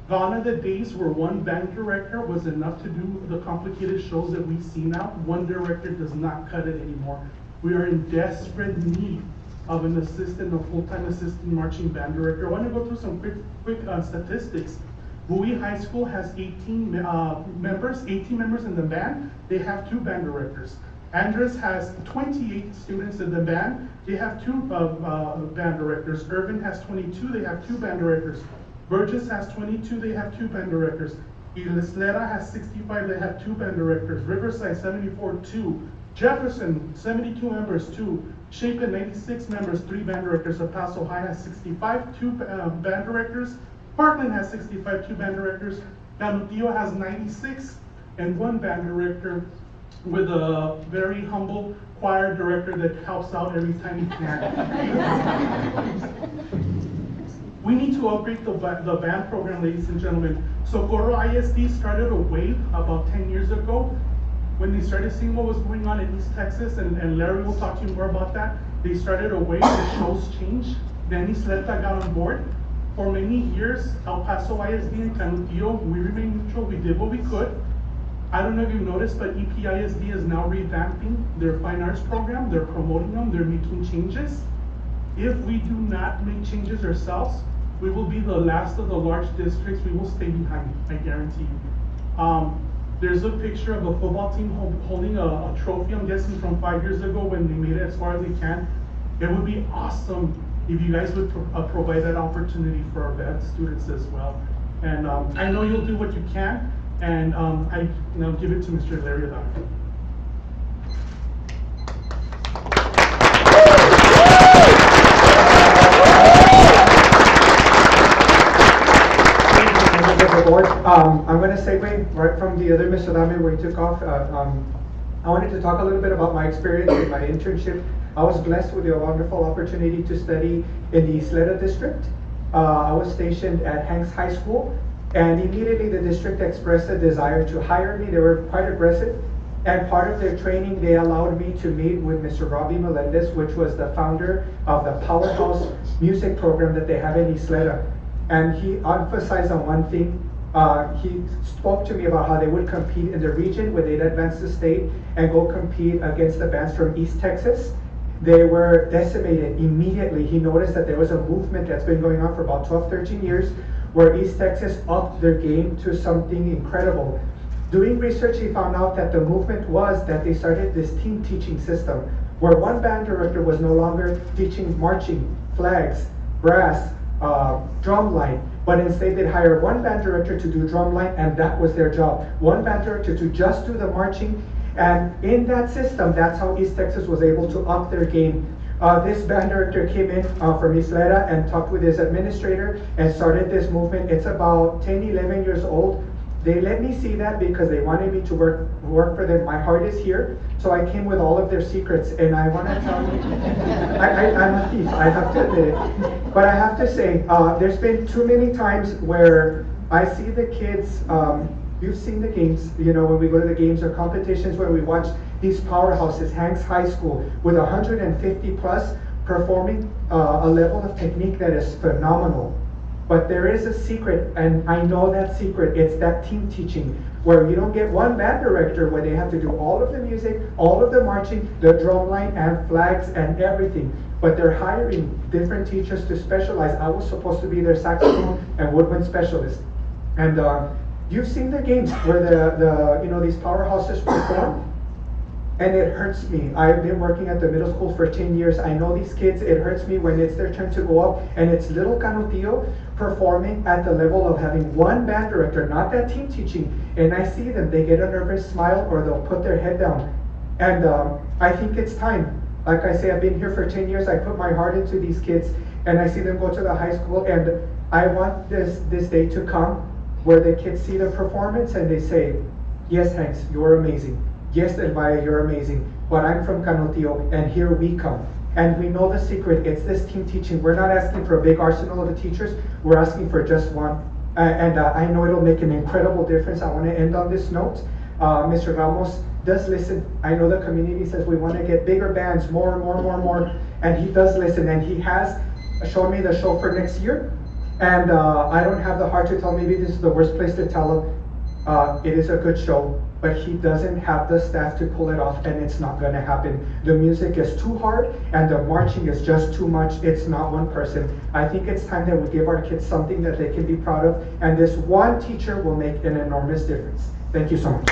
Gone are the days where one band director was enough to do the complicated shows that we see now. One director does not cut it anymore. We are in desperate need of an assistant, a full-time assistant marching band director. I want to go through some quick statistics. Bowie High School has 18 members in the band. They have 2 band directors. Andres has 28 students in the band. They have 2 band directors. Irvin has 22. They have 2 band directors. Burgess has 22. They have 2 band directors. Isleta has 65. They have 2 band directors. Riverside 74, 2. Jefferson 72 members, 2. Shapen 96 members, 3 band directors. El Paso High has 65, 2 band directors. Parkland has 65, 2 band directors. Canutillo has 96 and 1 band director, with a very humble choir director that helps out every time he can. We need to upgrade the band program, ladies and gentlemen. Socorro ISD started a wave about 10 years ago when they started seeing what was going on in East Texas, and Larry will talk to you more about that. They started a wave, the shows changed. Then Isleta got on board. For many years, El Paso ISD and Canutillo, we remained neutral. We did what we could. I don't know if you've noticed, but EPISD is now revamping their fine arts program. They're promoting them. They're making changes. If we do not make changes ourselves, we will be the last of the large districts. We will stay behind, I guarantee you. There's a picture of a football team holding a trophy, I'm guessing from 5 years ago when they made it as far as they can. It would be awesome if you guys would provide that opportunity for our band students as well. And I know you'll do what you can, and I now give it to Mr. Larry Adame. I'm going to segue right from the other Mr. Adame where he took off. I wanted to talk a little bit about my experience with my internship. I was blessed with a wonderful opportunity to study in the Isleta district. I was stationed at Hanks High School, and immediately the district expressed a desire to hire me. They were quite aggressive, and part of their training, they allowed me to meet with Mr. Robbie Melendez, which was the founder of the Powerhouse music program that they have in Isleta. And he emphasized on one thing: he spoke to me about how they would compete in the region where they'd advance the state and go compete against the bands from East Texas. They were decimated immediately. He noticed that there was a movement that's been going on for about 12, 13 years where East Texas upped their game to something incredible. Doing research, he found out that the movement was that they started this team teaching system where one band director was no longer teaching marching, flags, brass, drumline, but instead they'd hire one band director to do drumline, and that was their job. One band director to just do the marching, and in that system, that's how East Texas was able to up their game. This band director came in from Isleta and talked with his administrator and started this movement. It's about 10, 11 years old. They let me see that because they wanted me to work for them. My heart is here, so I came with all of their secrets, and I want to tell you, I'm a thief, I have to admit it. But I have to say, there's been too many times where I see the kids, you've seen the games, you know, when we go to the games or competitions where we watch these powerhouses, Hanks High School, with 150 plus performing a level of technique that is phenomenal. But there is a secret, and I know that secret. It's that team teaching, where you don't get one band director where they have to do all of the music, all of the marching, the drum line, and flags, and everything. But they're hiring different teachers to specialize. I was supposed to be their saxophone and woodwind specialist. And you've seen the games where these powerhouses perform. And it hurts me. I've been working at the middle school for 10 years. I know these kids. It hurts me when it's their turn to go up and it's little Canutillo performing at the level of having one band director, not that team teaching. And I see them, they get a nervous smile or they'll put their head down. And I think it's time. Like I say, I've been here for 10 years. I put my heart into these kids and I see them go to the high school, and I want this day to come where the kids see the performance and they say, yes, Hanks, you're amazing. Yes, Elvira, you're amazing, but I'm from Canutillo, and here we come. And we know the secret, it's this team teaching. We're not asking for a big arsenal of the teachers, we're asking for just one. And I know it'll make an incredible difference. I want to end on this note. Mr. Ramos does listen. I know the community says we want to get bigger bands, more, and he does listen, and he has shown me the show for next year. And I don't have the heart to tell, maybe this is the worst place to tell him. It is a good show, but he doesn't have the staff to pull it off, and it's not gonna happen. The music is too hard, and the marching is just too much. It's not one person. I think it's time that we give our kids something that they can be proud of, and this one teacher will make an enormous difference. Thank you so much.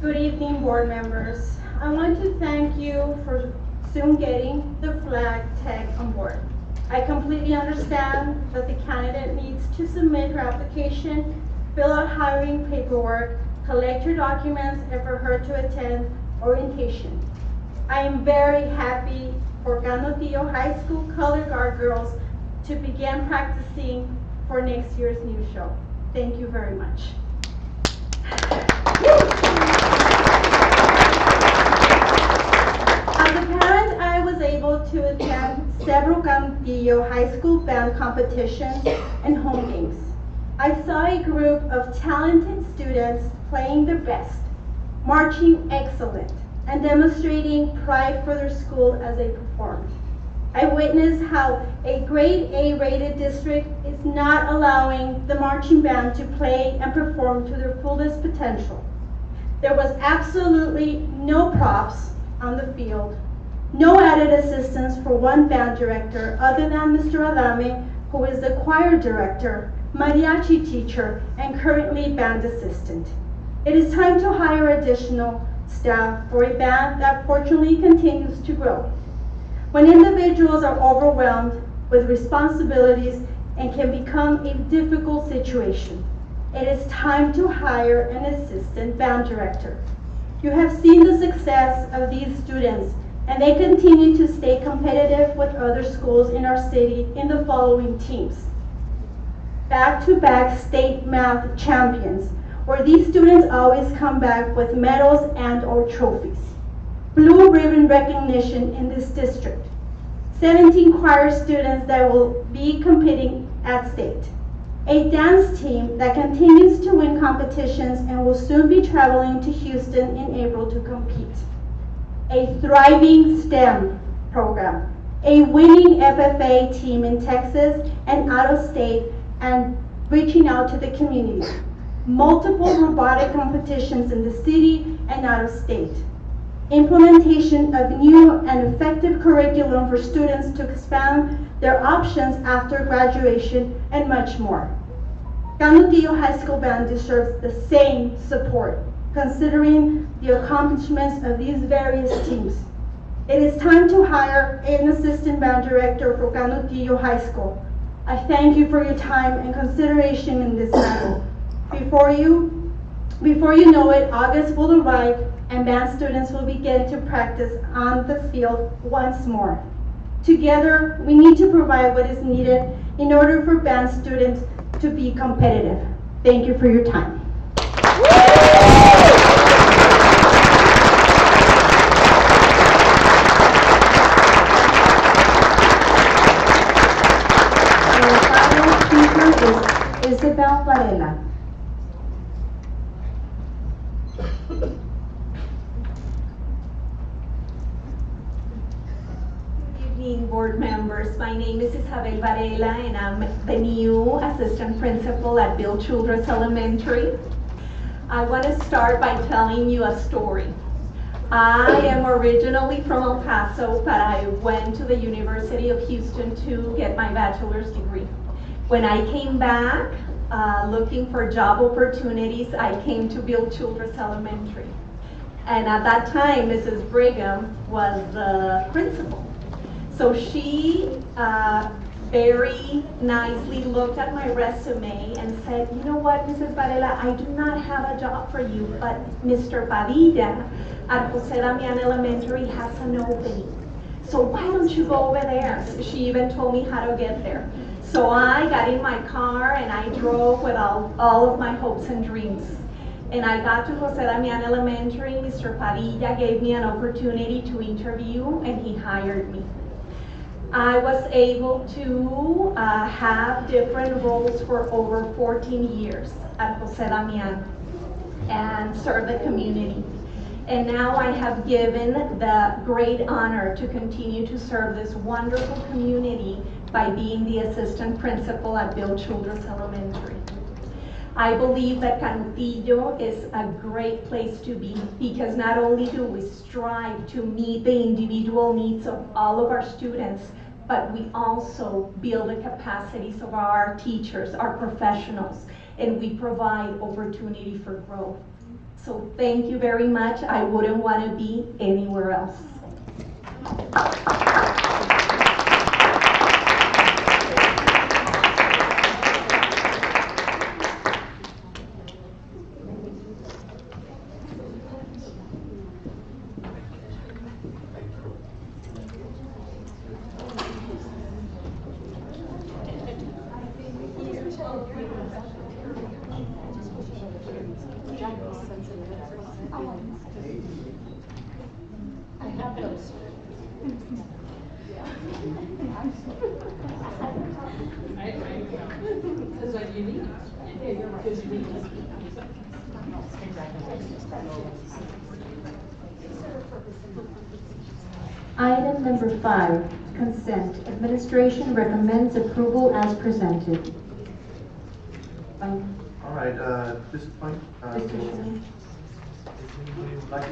Good evening, board members. I want to thank you for soon getting the flag tag on board. I completely understand that the candidate needs to submit her application, fill out hiring paperwork, collect her documents, and for her to attend orientation. I am very happy for Canutillo High School Color Guard girls to begin practicing for next year's new show. Thank you very much. As a parent, I was able to attend several Canutillo High School band competitions and home games. I saw a group of talented students playing their best, marching excellent, and demonstrating pride for their school as they performed. I witnessed how a grade A rated district is not allowing the marching band to play and perform to their fullest potential. There was absolutely no props on the field, no added assistance for one band director other than Mr. Adame, who is the choir director, mariachi teacher, and currently band assistant. It is time to hire additional staff for a band that fortunately continues to grow. When individuals are overwhelmed with responsibilities and can become a difficult situation, it is time to hire an assistant band director. You have seen the success of these students, and they continue to stay competitive with other schools in our city in the following teams. Back-to-back state math champions, where these students always come back with medals and/or trophies. Blue ribbon recognition in this district. 17 choir students that will be competing at state. A dance team that continues to win competitions and will soon be traveling to Houston in April to compete. A thriving STEM program. A winning FFA team in Texas and out of state and reaching out to the community. Multiple robotic competitions in the city and out of state. Implementation of new and effective curriculum for students to expand their options after graduation, and much more. Canutillo High School Band deserves the same support, considering the accomplishments of these various teams. It is time to hire an assistant band director for Canutillo High School. I thank you for your time and consideration in this matter. Before you know it, August will arrive and band students will begin to practice on the field once more. Together, we need to provide what is needed in order for band students to be competitive. Thank you for your time. Our final speaker is Isabel Varela. Board members, my name is Isabel Varela and I'm the new assistant principal at Bill Childress Elementary. I want to start by telling you a story. I am originally from El Paso, but I went to the University of Houston to get my bachelor's degree. When I came back looking for job opportunities, I came to Bill Childress Elementary. And at that time, Mrs. Brigham was the principal. So she very nicely looked at my resume and said, you know what, Mrs. Varela, I do not have a job for you, but Mr. Padilla at Jose Damian Elementary has an opening. So why don't you go over there? She even told me how to get there. So I got in my car and I drove with all of my hopes and dreams. And I got to Jose Damian Elementary. Mr. Padilla gave me an opportunity to interview and he hired me. I was able to have different roles for over 14 years at Jose Damian and serve the community. And now I have given the great honor to continue to serve this wonderful community by being the assistant principal at Bill Childress Elementary. I believe that Canutillo is a great place to be because not only do we strive to meet the individual needs of all of our students, but we also build the capacities of our teachers, our professionals, and we provide opportunity for growth. So thank you very much. I wouldn't want to be anywhere else. Item number 5, consent. Administration recommends approval as presented. All right, at this point, Mr. Shirley. anybody would like to?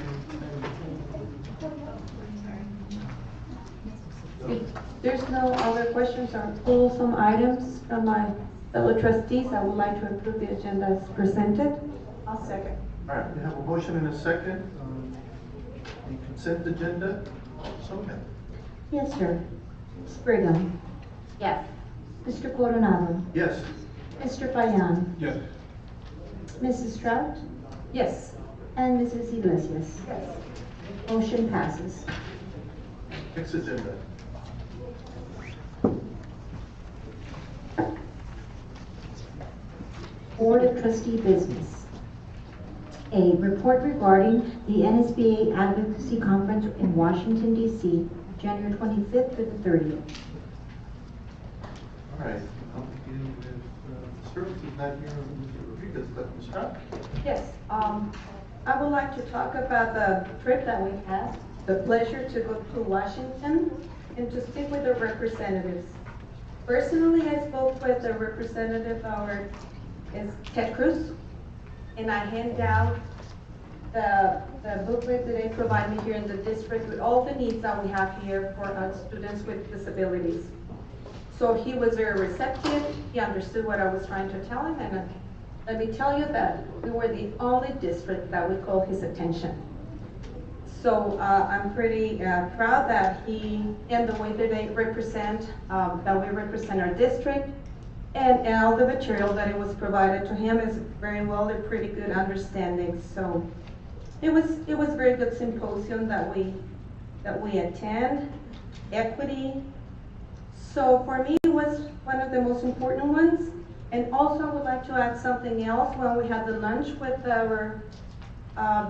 If there's no other questions or pull some items from my fellow trustees, I would like to approve the agenda as presented. I'll second. All right, we have a motion and a second on the consent agenda. Sonia? Yes, sir. Ms. Brigham. Yes. Mr. Coronado. Yes. Mr. Payan. Yes. Mrs. Trout. Yes. And Mrs. Iglesias. Yes. Motion passes. Next agenda. Board of Trustee business. A, report regarding the NSBA Advocacy Conference in Washington, D.C., January 25th through the 30th. All right, I'll begin with Service is not here, Mr. Rodriguez, but Ms. Scott? Yes, I would like to talk about the trip that we had, the pleasure to go to Washington and to speak with the representatives. Personally, I spoke with the representative, is Ted Cruz, and I hand out the booklet that they provide me here in the district with all the needs that we have here for us students with disabilities. So he was very receptive, he understood what I was trying to tell him, and let me tell you that we were the only district that we called his attention. So I'm pretty proud that he, and the way that they represent, that we represent our district, and all the material that it was provided to him is very well, a pretty good understanding. So it was a very good symposium that we attend, equity. So for me, it was one of the most important ones. And also I would like to add something else. When we had the lunch with our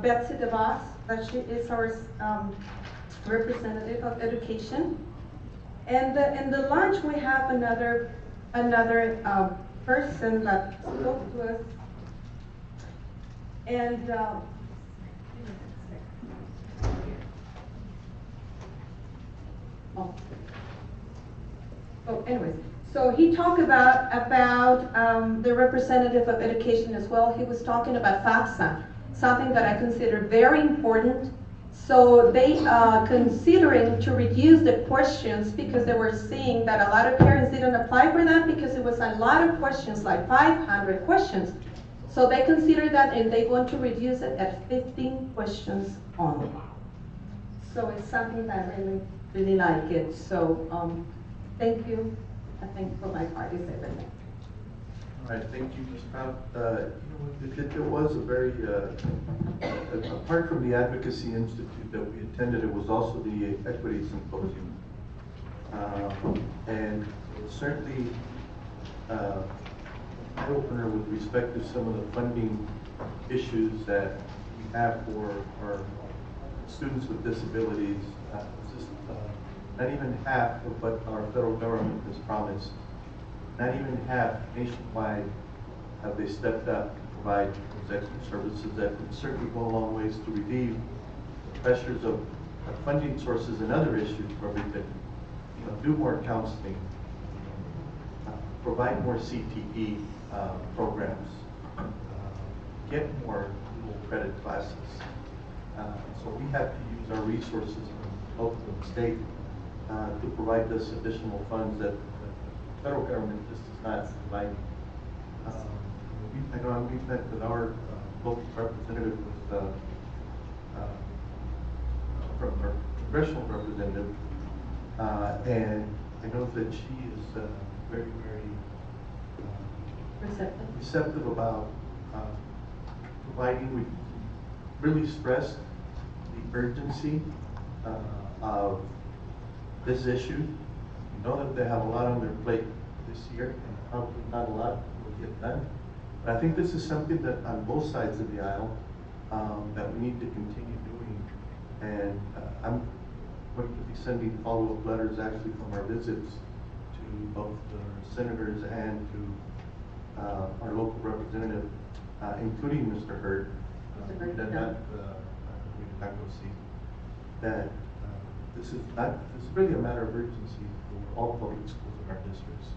Betsy DeVos, that she is our representative of education. And in the lunch, we have another person that spoke to us. And anyways, so he talked about the representative of education as well. He was talking about FAFSA, something that I consider very important. So they considering to reduce the questions because they were seeing that a lot of parents didn't apply for that because it was a lot of questions, like 500 questions. So they consider that and they want to reduce it at 15 questions only. So it's something that I really like it. So thank you. I think for my part is everything. All right, thank you, Ms. Prout. It was a very, apart from the Advocacy Institute that we attended, it was also the Equity Symposium. And it was certainly an eye-opener with respect to some of the funding issues that we have for our students with disabilities. Not even half of what our federal government has promised. Not even half nationwide have they stepped up to provide those extra services that would certainly go a long ways to relieve the pressures of funding sources and other issues where we could do more counseling, provide more CTE programs, get more dual credit classes. So we have to use our resources from local and state to provide this additional funds that the federal government just does not provide. I know we've met with our local representative from our congressional representative, and I know that she is very, very receptive about providing. We really stressed the urgency of this issue. We know that they have a lot on their plate this year, and probably not a lot will get done. But I think this is something that on both sides of the aisle that we need to continue doing. And I'm going to be sending follow-up letters actually from our visits to both the senators and to our local representative, including Mr. Hurd, that go see that this is really a matter of urgency for all public schools in our districts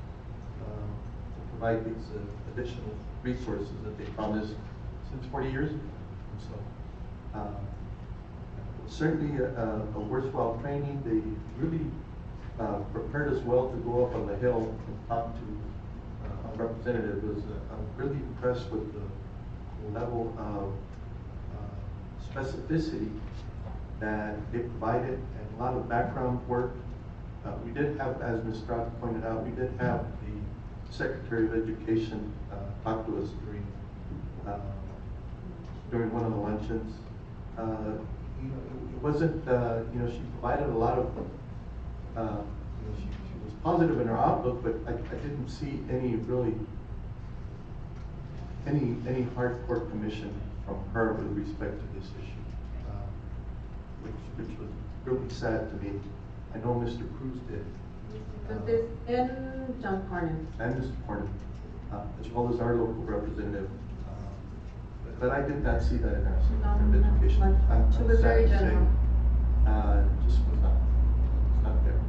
to provide these additional resources that they promised since 40 years ago. And so certainly a worthwhile training. They really prepared us well to go up on the Hill and talk to a representative. I'm really impressed with the level of specificity that they provided and a lot of background work. We did have, as Ms. Stroud pointed out, we did have the Secretary of Education talk to us during one of the luncheons. It wasn't, she provided a lot of, she was positive in her outlook, but I didn't see any hardcore commission from her with respect to this issue, which was really sad to me. I know Mr. Cruz did. And John Cornyn. And Mr. Cornyn. as well as our local representative. But I did not see that in our Secretary of Education. She was very sad to say, general. just was not there.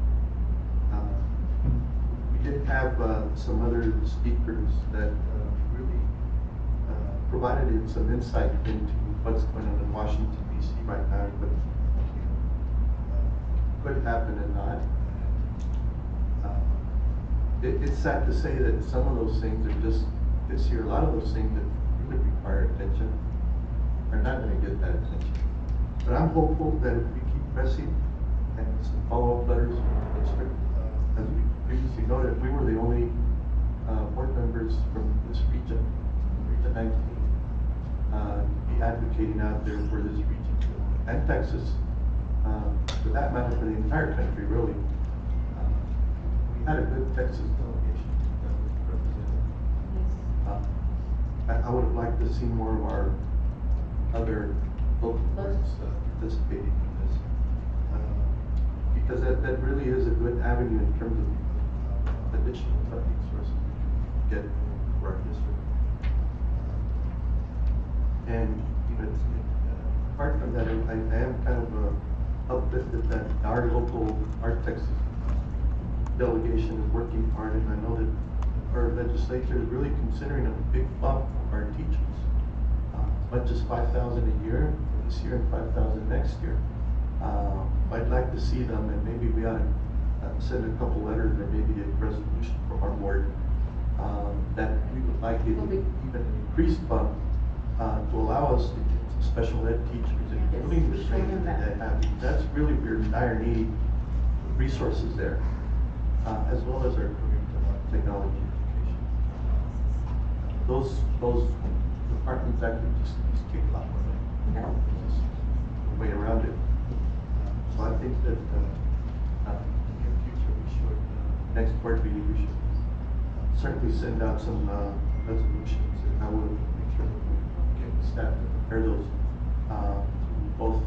We did have some other speakers that really provided some insight into what's going on in Washington, D.C. right now, what could happen and not. It's sad to say that some of those things are just, this year, a lot of those things that really require attention are not going to get that attention. But I'm hopeful that if we keep pressing and some follow-up letters from the district, as we previously noted, we were the only board members from this region, Region 19, to be advocating out there for this region and Texas, for that matter, for the entire country, really. We had a good Texas delegation that was represented. I would have liked to see more of our other local boards participating in this, because that really is a good avenue in terms of additional funding sources we can get for our district. And apart from that, I am kind of uplifted that our local Art Texas delegation is working hard, and I know that our legislature is really considering a big bump of our teachers, as much as $5,000 a year for this year and $5,000 next year. I'd like to see them, and maybe we ought to send a couple letters or maybe a resolution from our board that we would like it even an increased bump to allow us to get some special ed teachers, including the training that they have. That's really we're in dire need of resources there, as well as our technology education. Those departments actually just take a lot more money. There's just a way around it. So I think that in the near future we should, next board meeting, we should certainly send out some resolutions, and I will make sure that we get the staff to prepare those to both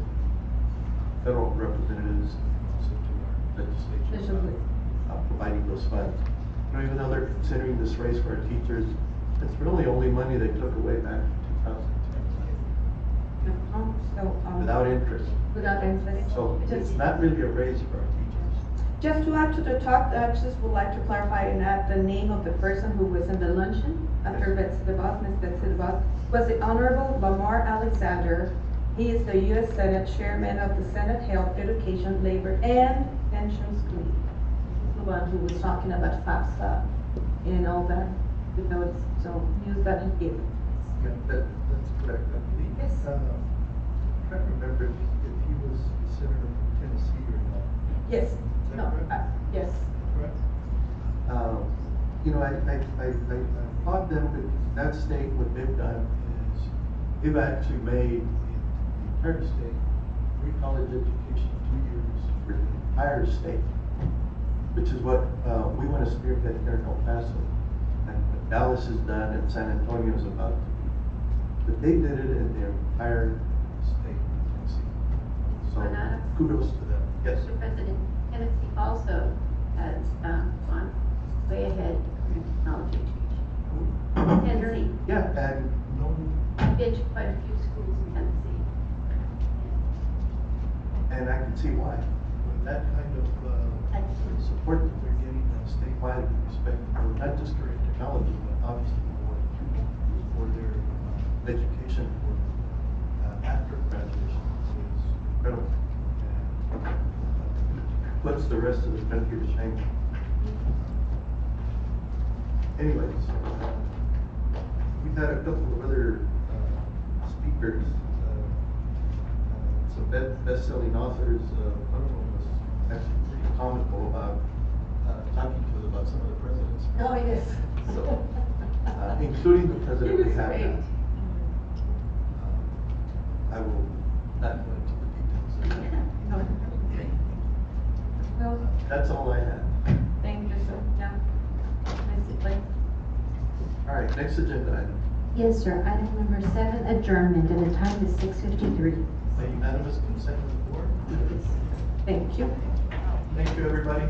federal representatives and also to our legislature, providing those funds. You know, even though they're considering this raise for our teachers, it's really only money they took away back in 2010. Without interest. Without interest. So it's not really a raise for our teachers. Just to add to the talk, I just would like to clarify and add the name of the person who was in the luncheon after Betsy DeVos, Ms. Betsy DeVos, was the Honorable Lamar Alexander. He is the U.S. Senate Chairman of the Senate Health, Education, Labor, and Pensions Committee. The one who was talking about FAFSA and all that, you know, it's so news that he gave. Yeah, that's correct. I believe. Yes. I'm trying to remember if he was a senator from Tennessee or not. Yes. No. Yes. Correct. You know, I applaud them that that state, what they've done is they've actually made the entire state free college education 2 years for the entire state, which is what we want to spearhead here in El Paso, and what Dallas has done and San Antonio is about to do. But they did it in their entire state. So kudos to them. Yes. Mr. President, Tennessee also has gone way ahead in technology education. Tennessee. Yeah, and I've been to quite a few schools in Tennessee. And I can see why. With that kind of support that they're getting statewide with respect to not just career technology, but obviously for their education for after graduation is incredible. And puts the rest of the country to shame. Anyways, we've had a couple of other speakers, some best-selling authors. One of them was actually pretty comical about talking to us about some of the presidents. Oh, yes. So, including the president we have now. I will not go into the details. Well, that's all I have. thank you, sir. Yeah. Basically. All right, next agenda item. Yes, sir. Item number 7, adjournment, and the time is 6:53. A unanimous consent of the board. Thank you. Thank you, everybody.